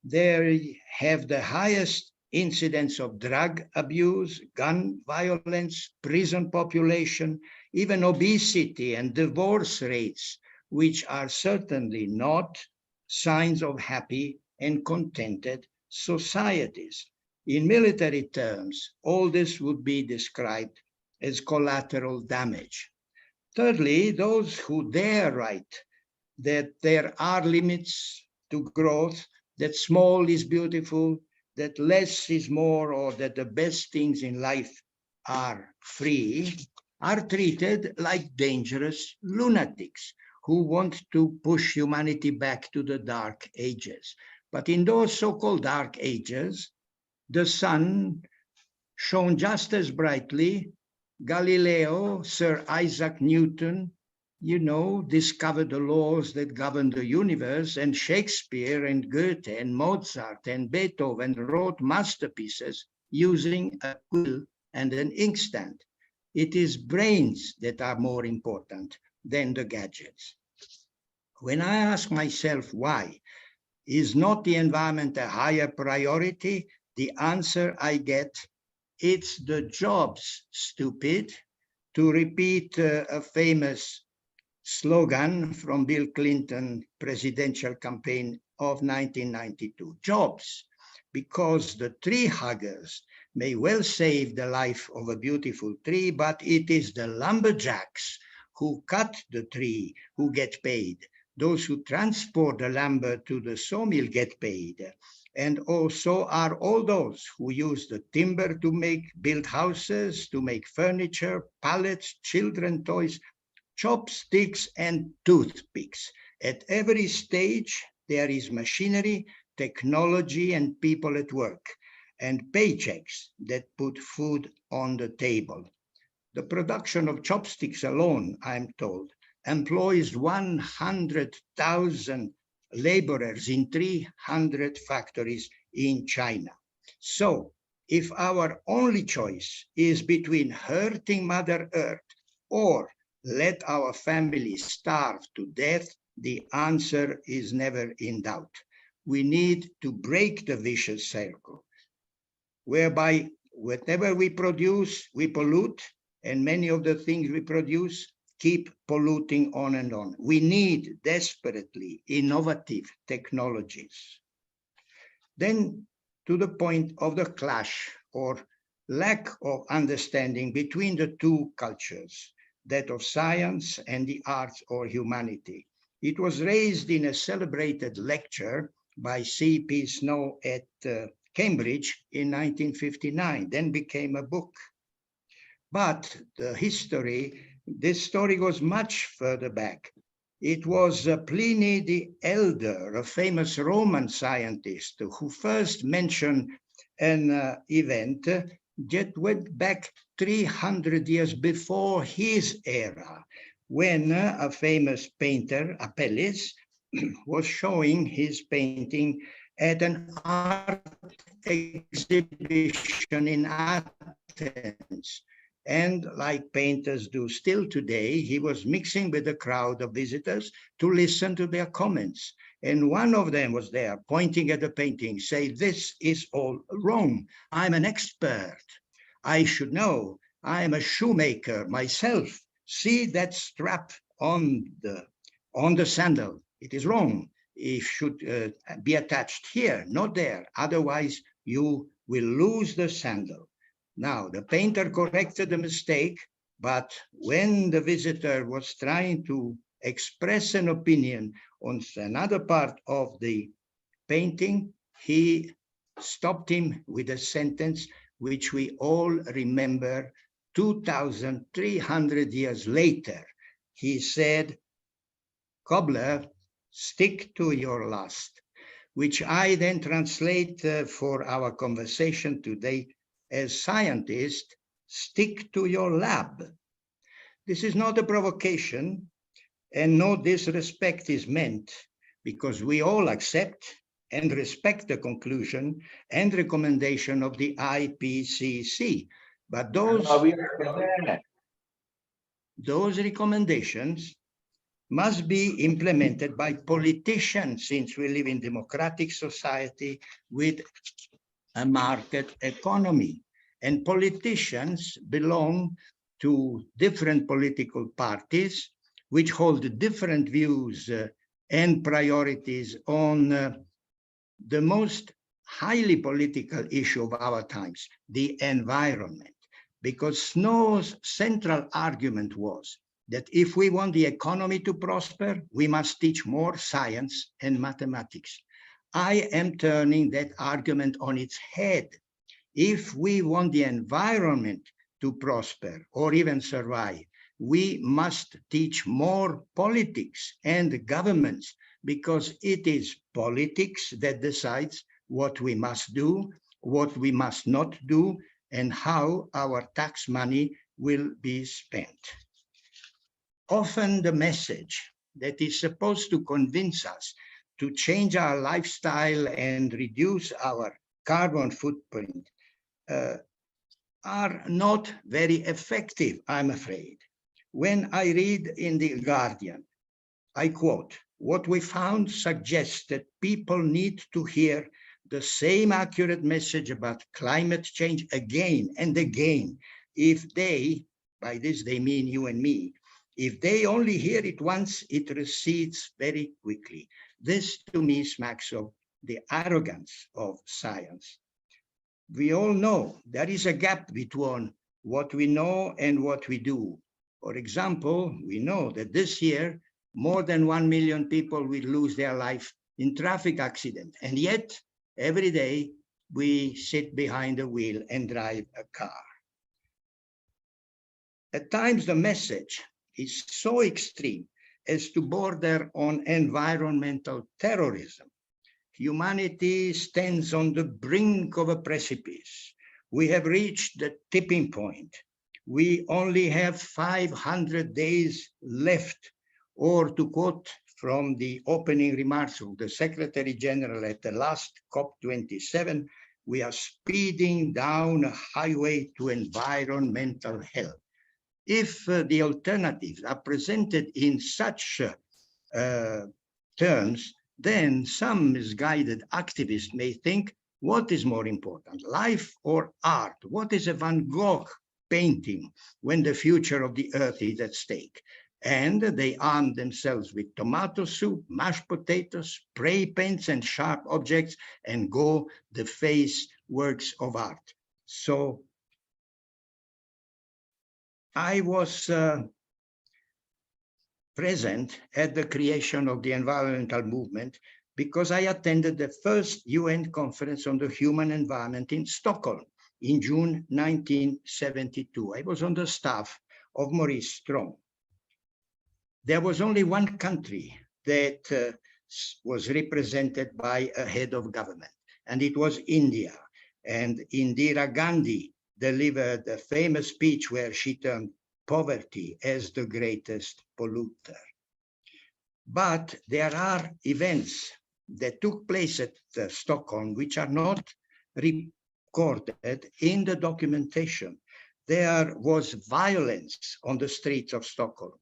They have the highest incidence of drug abuse, gun violence, prison population, even obesity and divorce rates, which are certainly not signs of happy and contented societies. In military terms, all this would be described as collateral damage. Thirdly, those who dare write that there are limits to growth, that small is beautiful, that less is more, or that the best things in life are free, are treated like dangerous lunatics who want to push humanity back to the dark ages. But in those so-called dark ages, the sun shone just as brightly. Galileo, Sir Isaac Newton, discovered the laws that govern the universe, and Shakespeare and Goethe and Mozart and Beethoven wrote masterpieces using a quill and an inkstand. It is brains that are more important than the gadgets. When I ask myself why, is not the environment a higher priority? The answer I get, it's the jobs, stupid. To repeat a famous slogan from Bill Clinton presidential campaign of 1992, jobs, because the tree huggers may well save the life of a beautiful tree, but it is the lumberjacks who cut the tree who get paid. Those who transport the lumber to the sawmill get paid. And also are all those who use the timber to build houses, to make furniture, pallets, children toys, chopsticks and toothpicks. At every stage, there is machinery, technology, and people at work, and paychecks that put food on the table. The production of chopsticks alone, I'm told, employs 100,000 laborers in 300 factories in China. So if our only choice is between hurting Mother Earth or let our families starve to death, the answer is never in doubt. We need to break the vicious circle, whereby whatever we produce, we pollute, and many of the things we produce keep polluting on and on. We need desperately innovative technologies. Then to the point of the clash or lack of understanding between the two cultures, that of science and the arts or humanity. It was raised in a celebrated lecture by C.P. Snow at Cambridge in 1959, then became a book. But this story goes much further back. It was Pliny the Elder, a famous Roman scientist, who first mentioned an event that went back 300 years before his era, when a famous painter, Apelles, was showing his painting at an art exhibition in Athens. And like painters do still today, he was mixing with the crowd of visitors to listen to their comments. And one of them was there pointing at the painting, saying, "This is all wrong. I'm an expert. I should know. I am a shoemaker myself. See that strap on the sandal. It is wrong. it should be attached here, not there. Otherwise, you will lose the sandal. Now, the painter corrected the mistake, but when the visitor was trying to express an opinion on another part of the painting, he stopped him with a sentence which we all remember 2,300 years later. He said, "Cobbler, stick to your lust," which I then translate for our conversation today as scientist, stick to your lab. This is not a provocation, and no disrespect is meant, because we all accept and respect the conclusion and recommendation of the IPCC. But those recommendations must be implemented by politicians, since we live in democratic society with a market economy. And politicians belong to different political parties, which hold different views and priorities on the most highly political issue of our times, the environment. Because Snow's central argument was that if we want the economy to prosper, we must teach more science and mathematics. I am turning that argument on its head. If we want the environment to prosper or even survive, we must teach more politics and governments, because it is politics that decides what we must do, what we must not do, and how our tax money will be spent. Often the message that is supposed to convince us to change our lifestyle and reduce our carbon footprint are not very effective, I'm afraid. When I read in The Guardian, I quote, "What we found suggests that people need to hear the same accurate message about climate change again and again. If they, by this they mean you and me, if they only hear it once, it recedes very quickly." This to me smacks of the arrogance of science. We all know there is a gap between what we know and what we do. For example, we know that this year, more than 1 million people will lose their life in traffic accidents. And yet, every day, we sit behind the wheel and drive a car. At times, the message is so extreme as to border on environmental terrorism. Humanity stands on the brink of a precipice. We have reached the tipping point. We only have 500 days left, or to quote from the opening remarks of the Secretary General at the last COP27, we are speeding down a highway to environmental hell. If the alternatives are presented in such terms, then some misguided activists may think, what is more important, life or art? What is a Van Gogh painting when the future of the earth is at stake? And they arm themselves with tomato soup, mashed potatoes, spray paints, and sharp objects, and go deface works of art. So I was present at the creation of the environmental movement because I attended the first UN conference on the human environment in Stockholm in June 1972. I was on the staff of Maurice Strong. There was only one country that was represented by a head of government, and it was India. And Indira Gandhi delivered a famous speech where she termed poverty as the greatest polluter. But there are events that took place at Stockholm which are not recorded in the documentation. There was violence on the streets of Stockholm.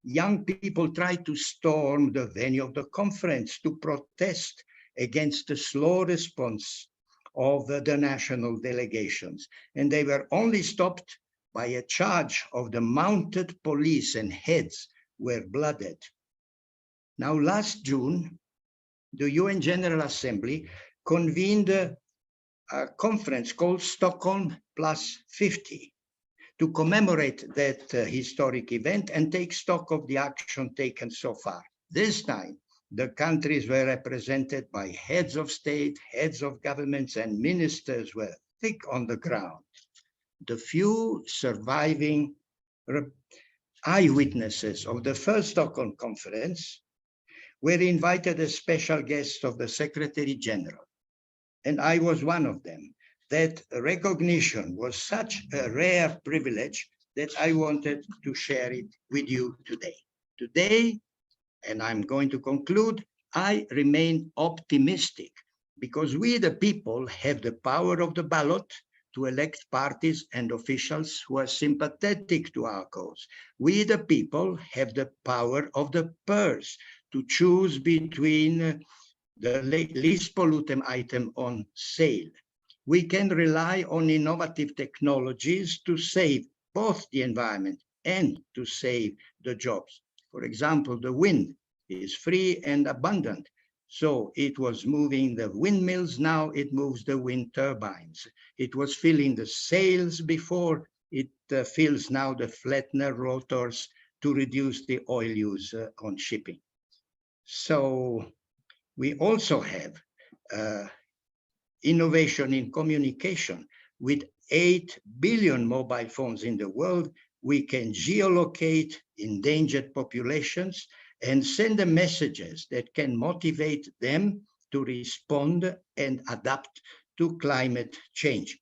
Young people tried to storm the venue of the conference to protest against the slow response of the national delegations. And they were only stopped by a charge of the mounted police, and heads were blooded. Now, last June, the UN General Assembly convened a conference called Stockholm Plus 50 to commemorate that historic event and take stock of the action taken so far. This time, the countries were represented by heads of state, heads of governments, and ministers were thick on the ground. The few surviving eyewitnesses of the first Stockholm conference were invited as special guests of the Secretary General, and I was one of them. That recognition was such a rare privilege that I wanted to share it with you today. Today, and I'm going to conclude, I remain optimistic because we, the people, have the power of the ballot to elect parties and officials who are sympathetic to our cause. We, the people, have the power of the purse to choose between the least polluting item on sale. We can rely on innovative technologies to save both the environment and to save the jobs. For example, the wind is free and abundant. So it was moving the windmills, now it moves the wind turbines. It was filling the sails before, it fills now the flattener rotors to reduce the oil use on shipping. So we also have innovation in communication. With 8 billion mobile phones in the world, we can geolocate endangered populations and send them messages that can motivate them to respond and adapt to climate change.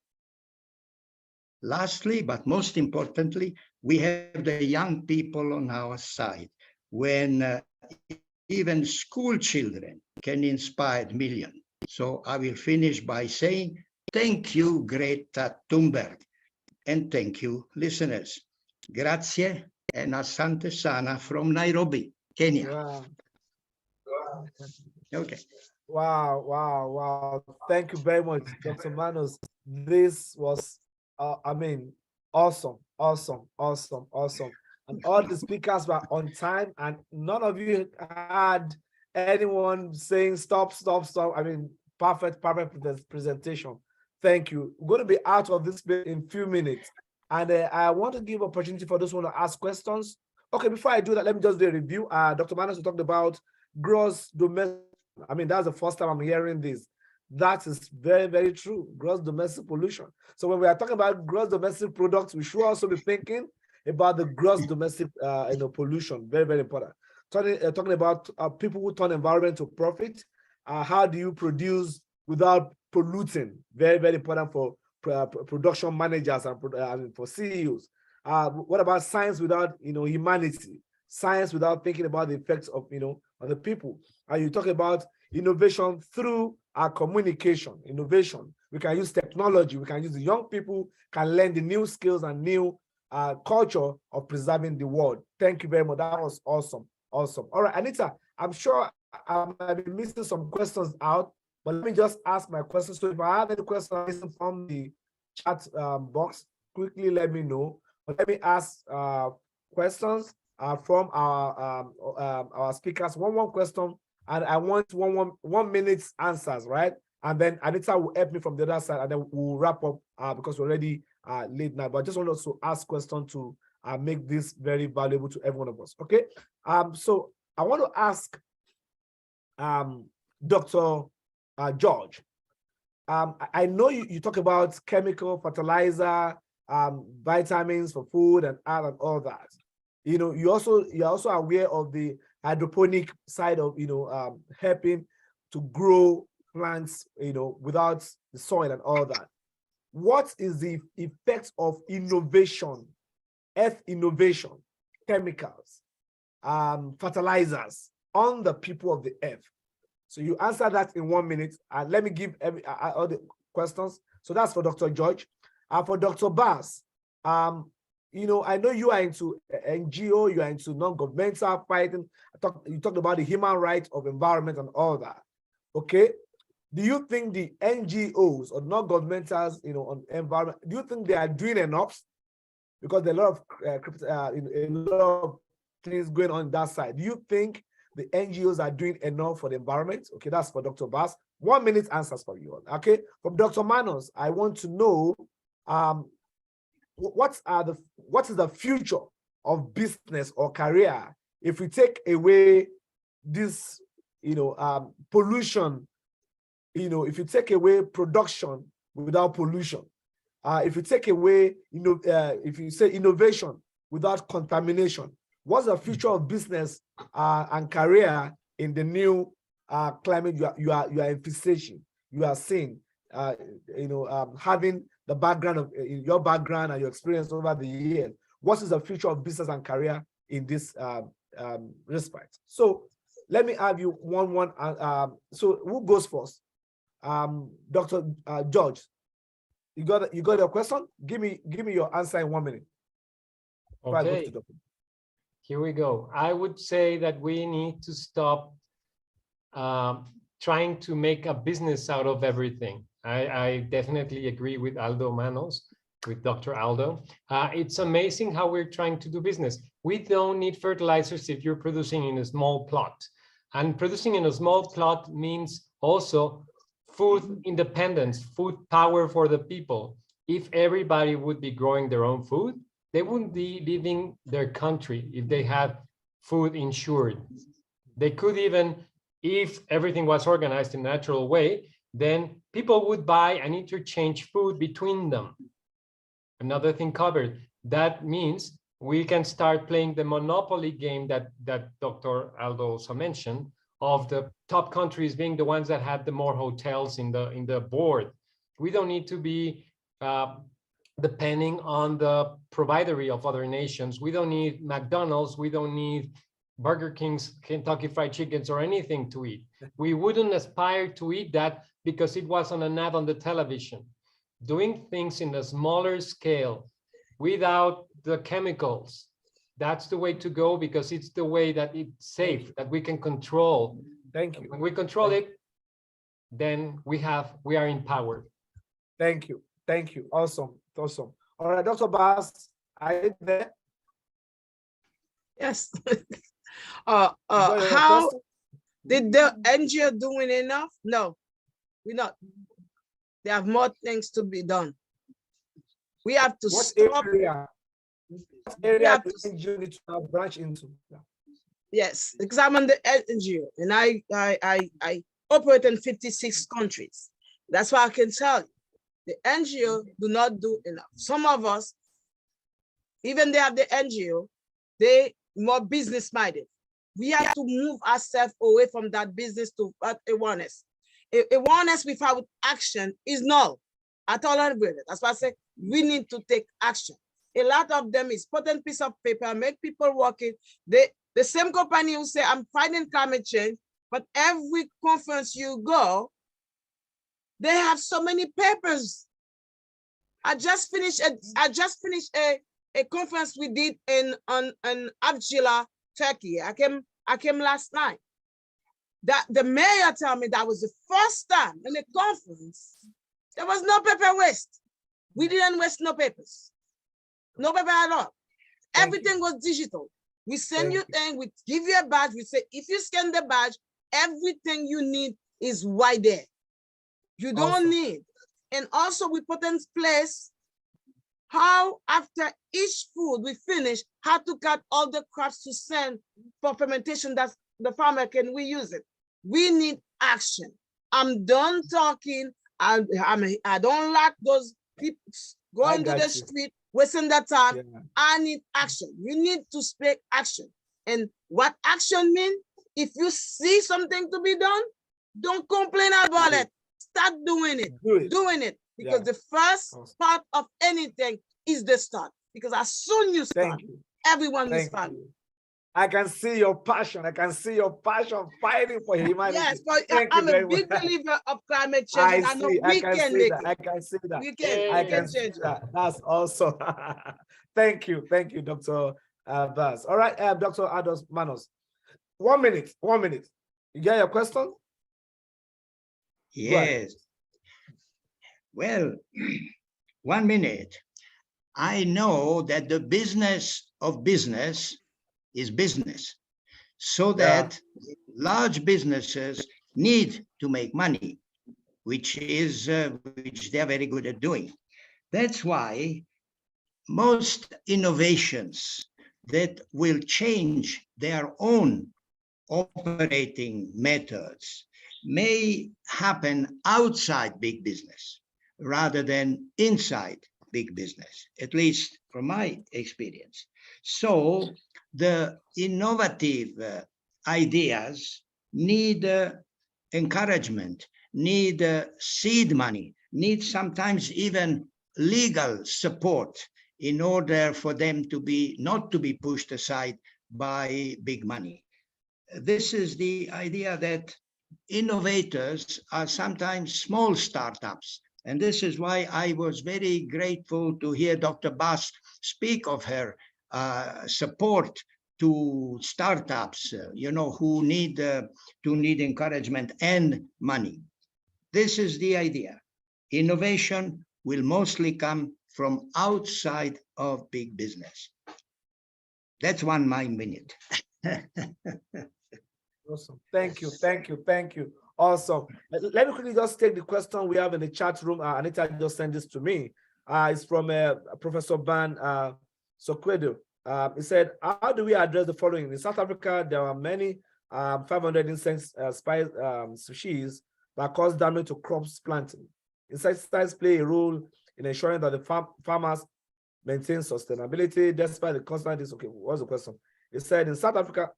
Lastly, but most importantly, we have the young people on our side. When even school children can inspire millions. So I will finish by saying, thank you, Greta Thunberg, and thank you, listeners. Grazie and asante sana from Nairobi, Kenya. Wow. Okay. Wow, wow, wow. Thank you very much, Dr. Manos. This was, I mean, awesome, awesome, awesome, awesome. And all the speakers were on time, and none of you had anyone saying stop, stop, stop. I mean, perfect presentation. Thank you. We're going to be out of this in a few minutes. And I want to give opportunity for those who want to ask questions. Okay, before I do that, let me just do a review. Dr. Manos talked about gross domestic. I mean, that's the first time I'm hearing this. That is very, very true. Gross domestic pollution. So when we are talking about gross domestic products, we should also be thinking about the gross domestic pollution. Very, very important. Talking about people who turn environment to profit. How do you produce without polluting? Very, very important for production managers and for CEOs. What about science without humanity? Science without thinking about the effects of on the people. You talk about innovation through our communication. Innovation. We can use technology. We can use the young people can learn the new skills and new culture of preserving the world. Thank you very much. That was awesome. Awesome. All right, Anita, I'm sure I might be missing some questions out, but let me just ask my questions. So if I have any questions from the chat box, quickly let me know. But let me ask questions from our speakers. One question, and I want one minute answers, right? And then Anita will help me from the other side, and then we'll wrap up because we're already late now. But I just want us to ask questions to make this very valuable to every one of us. Okay. So I want to ask Dr. George. I know you talk about chemical fertilizer, vitamins for food and all that. You're also aware of the hydroponic side of helping to grow plants without the soil and all that. What is the effect of innovation, earth innovation, chemicals, fertilizers on the people of the earth? So you answer that in 1 minute, and let me give all the questions. So that's for Dr. George. For Dr. Bass, I know you are into NGO, you are into non-governmental fighting. You talked about the human rights of environment and all that. Okay. Do you think the NGOs or non-governmentals, on environment, do you think they are doing enough? Because there are a lot of things going on that side. Do you think the NGOs are doing enough for the environment? Okay, that's for Dr. Bass. 1 minute answers for you all. Okay, from Dr. Manos, I want to know what is the future of business or career if we take away this, pollution, if you take away production without pollution, if you take away, if you say innovation without contamination, what's the future of business and career in the new climate you are envisaging, you are seeing, having the background of your background and your experience over the years? What is the future of business and career in this respect? So let me have you one. So who goes first? Dr. George, you got your question? Give me your answer in 1 minute. Okay. Here we go. I would say that we need to stop trying to make a business out of everything. I definitely agree with Aldo Manos, with Dr. Aldo. It's amazing how we're trying to do business. We don't need fertilizers if you're producing in a small plot. And producing in a small plot means also food independence, food power for the people. If everybody would be growing their own food, they wouldn't be leaving their country if they had food insured. They could even, if everything was organized in a natural way, then people would buy and interchange food between them. Another thing covered. That means we can start playing the monopoly game that Dr. Aldo also mentioned, of the top countries being the ones that had the more hotels in the board. We don't need to be depending on the providery of other nations. We don't need McDonald's. We don't need Burger King's, Kentucky Fried Chickens, or anything to eat. We wouldn't aspire to eat that because it was on an ad on the television. Doing things in a smaller scale without the chemicals, that's the way to go, because it's the way that it's safe, that we can control. Thank you. When we control it, then we are empowered. Thank you. Thank you. Awesome. Awesome. All right, Dr. Bass, are you there? Yes. How did the NGO doing enough? No, we're not. They have more things to be done. We have to stop. What area does NGO need to branch into? Yes, examine the NGO, and I operate in 56 countries. That's why I can tell you, the NGO do not do enough. Some of us, even they have the NGO, they more business minded. We have to move ourselves away from that business to awareness. Awareness without action is null. I totally agree with it. That's why I say we need to take action. A lot of them is put on piece of paper, make people work it. The same company who say I'm fighting climate change, but every conference you go, they have so many papers. I just finished a conference we did in Abjila, Turkey. I came last night. That the mayor told me that was the first time in the conference there was no paper waste. We didn't waste no papers, no paper at all. Everything was digital. We send you thing, we give you a badge. We say if you scan the badge, everything you need is right there. You don't need. And also we put in place how after each food we finish, how to cut all the crops to send for fermentation that the farmer can reuse it. We need action. I'm done talking. I don't like those people going to the street, wasting their time. Yeah. I need action. You need to speak action. And what action means? If you see something to be done, don't complain about it. Start doing it. Doing it. Because the first part of anything is the start. Because as soon as you start, everyone will start. I can see your passion. I can see your passion fighting for humanity. Yes, but I'm a big believer of climate change. I know we can make it. I can see that. We can change that. That's awesome. Thank you, Dr. Bass. All right, Dr. Aldo Manos. 1 minute. You get your question? Yes. Well, 1 minute. I know that the business of business is business. so that large businesses need to make money, which they are very good at doing. That's why most innovations that will change their own operating methods may happen outside big business rather than inside big business, at least from my experience. So the innovative ideas need encouragement, need seed money, need sometimes even legal support in order for them to not to be pushed aside by big money. This is the idea that innovators are sometimes small startups. And this is why I was very grateful to hear Dr. Bass speak of her support to startups, who need encouragement and money. This is the idea. Innovation will mostly come from outside of big business. That's my minute. Awesome. Thank you. Awesome. Let me quickly just take the question we have in the chat room. Anita just sent this to me. It's from Professor Ban Sokwedo. He said, how do we address the following? In South Africa, there are many 500 insect species that cause damage to crops planting. Insecticides play a role in ensuring that the farmers maintain sustainability despite the constant. Okay, what's the question? It said in South Africa,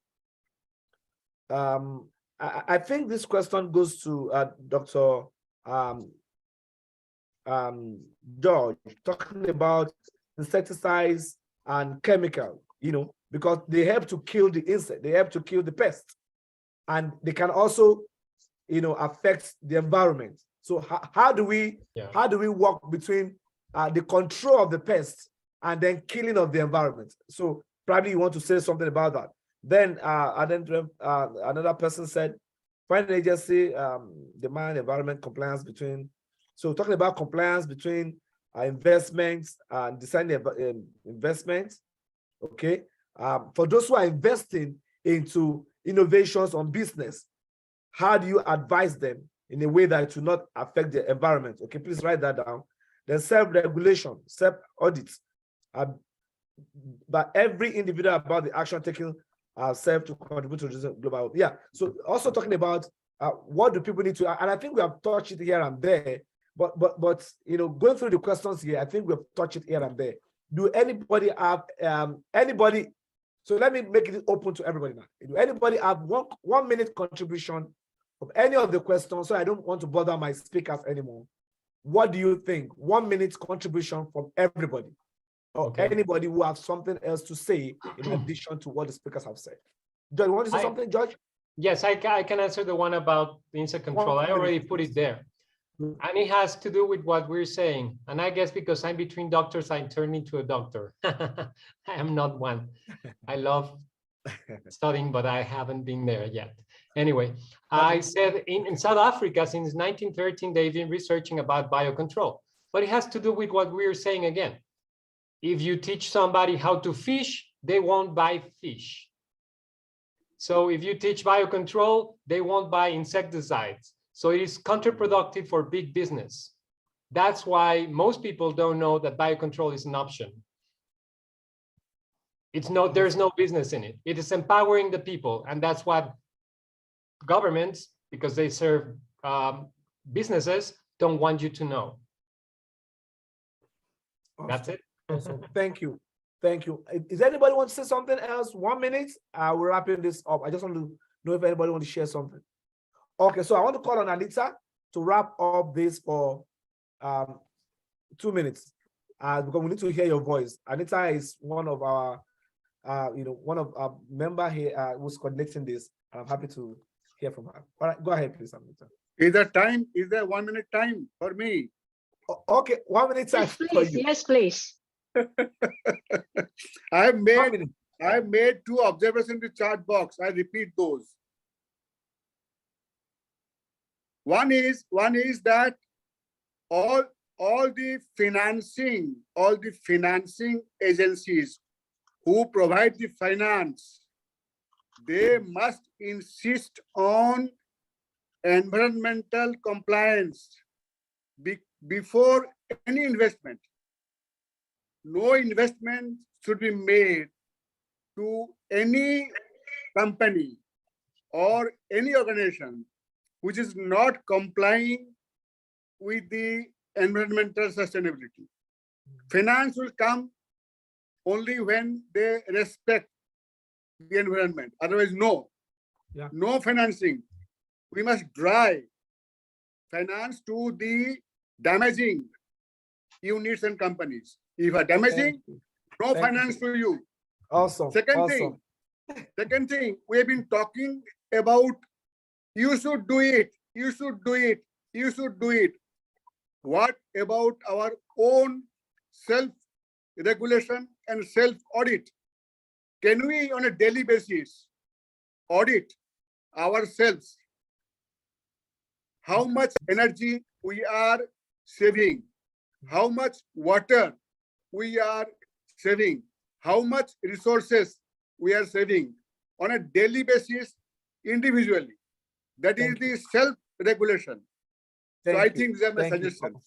I think this question goes to Dr. George, talking about insecticides and chemical, because they help to kill the insect, they help to kill the pest, and they can also, affect the environment. So how do we work between the control of the pest and then killing of the environment? So probably you want to say something about that. Then another person said, find an agency, demand environment compliance between. So talking about compliance between investments and designing investments. Okay, for those who are investing into innovations on business, how do you advise them in a way that it will not affect the environment? Okay, please write that down. Then self-regulation, self-audits, but every individual about the action taken self to contribute to the global. Yeah. So also talking about what do people need to, and I think we have touched it here and there, but going through the questions here, I think we have touched it here and there. Do anybody have anybody? So let me make it open to everybody now. Do anybody have one minute contribution of any of the questions? So I don't want to bother my speakers anymore. What do you think? 1 minute contribution from everybody, or anybody who have something else to say in addition to what the speakers have said. George, you want to say something, George? Yes, I can answer the one about the insect control. I already put it there. And it has to do with what we're saying. And I guess because I'm between doctors, I turned into a doctor. I am not one. I love studying, but I haven't been there yet. Anyway, I said in South Africa, since 1913, they've been researching about biocontrol. But it has to do with what we're saying again. If you teach somebody how to fish, they won't buy fish. So if you teach biocontrol, they won't buy insecticides. So it is counterproductive for big business. That's why most people don't know that biocontrol is an option. There's no business in it. It is empowering the people. And that's what governments, because they serve businesses, don't want you to know. That's it. Awesome. Thank you. Is anybody want to say something else? 1 minute. We're wrapping this up. I just want to know if anybody want to share something. Okay, so I want to call on Anita to wrap up this for 2 minutes, because we need to hear your voice. Anita is one of our, one of our member here who's coordinating this. I'm happy to hear from her. All right, go ahead, please, Anita. Is there 1 minute time for me? Okay, 1 minute time for you. Yes, please. I made 2 observations in the chat box. I repeat those. One is that all the financing agencies who provide the finance, they must insist on environmental compliance before any investment. No investment should be made to any company or any organization which is not complying with the environmental sustainability. Finance will come only when they respect the environment. Otherwise, no. Yeah. No financing. We must drive finance to the damaging units and companies. If are damaging, no finance to you. Awesome. Second thing, we have been talking about you should do it, you should do it, you should do it. What about our own self-regulation and self-audit? Can we on a daily basis audit ourselves? How much energy we are saving? How much water we are saving? How much resources we are saving on a daily basis individually? That is the self-regulation. So I think these are my suggestions.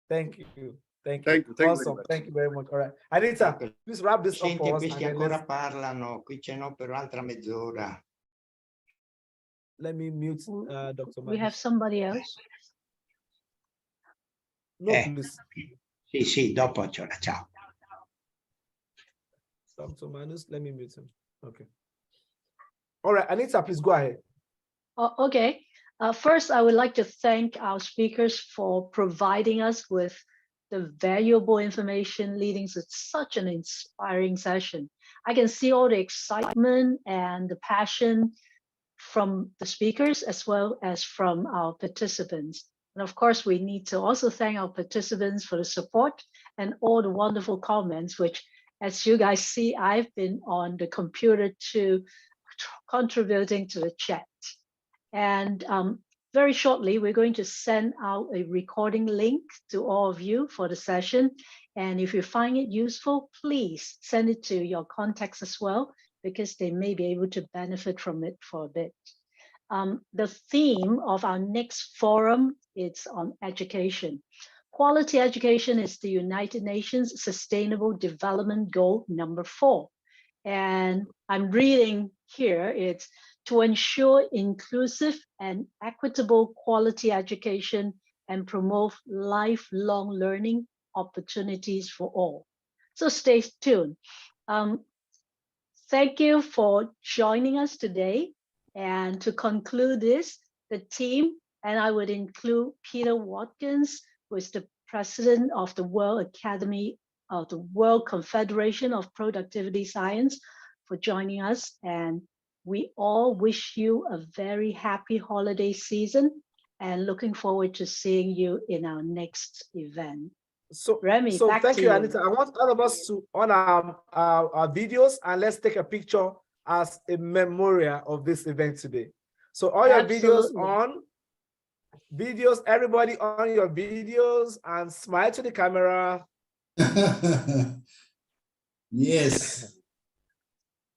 Thank you. Thank you. Thank you. Thank you very Awesome. much. Thank you very much. All right. Anita, please wrap this up Senti, for us. questi and then ancora parlano, qui ce n'ho per un'altra mezz'ora. let me mute Dr. We have Manos. somebody else. No, please. Sì, dopo ce la ciao. Dr. Manos, let me mute him. Okay. All right, Anita, please go ahead. Okay. First, I would like to thank our speakers for providing us with the valuable information leading to such an inspiring session. I can see all the excitement and the passion from the speakers as well as from our participants. And of course, we need to also thank our participants for the support and all the wonderful comments, which, as you guys see, I've been on the computer to contributing to the chat. And very shortly, we're going to send out a recording link to all of you for the session. And if you find it useful, please send it to your contacts as well, because they may be able to benefit from it for a bit. The theme of our next forum is on education. Quality education is the United Nations Sustainable Development Goal number 4. And I'm reading here, it's to ensure inclusive and equitable quality education and promote lifelong learning opportunities for all. So stay tuned. Thank you for joining us today. And to conclude this, the team, and I would include Peter Watkins, who is the president of the World Academy of the World Confederation of Productivity Science, for joining us. And we all wish you a very happy holiday season and looking forward to seeing you in our next event. So, Remi, so back thank to you, you. Anita. I want all of us to on our videos, and let's take a picture as a memorial of this event today. So all your videos Absolutely. on, everybody on your videos, and smile to the camera. Yes.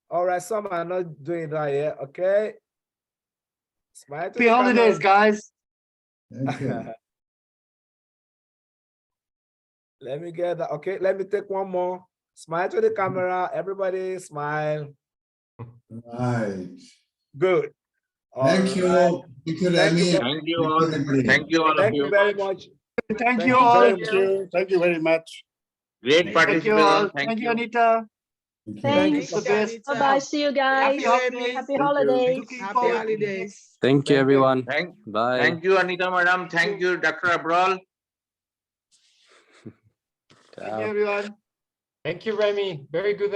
All right, some are not doing that yet. Okay. Smile to Happy the holidays, camera. guys. Thank you. Let me get that. Okay, let me take one more. Smile to the camera. Everybody smile. Right. Good. Thank you. All Thank you, Thank you Remi. very- Thank you all. Thank you all Thank of you you. very much. Thank you you all. very Thank you. Thank you very much. Great Thank you all. participation. Thank you, Anita. Thank you Thanks. so The best. Bye-bye. See you guys. Happy holidays. Happy holidays. Looking Happy forward. holidays. Thank you, everyone. Thank Bye. you, Anita Madam. Thank you, Dr. Abral. Thank you, everyone. Thank you, Remi. Very good.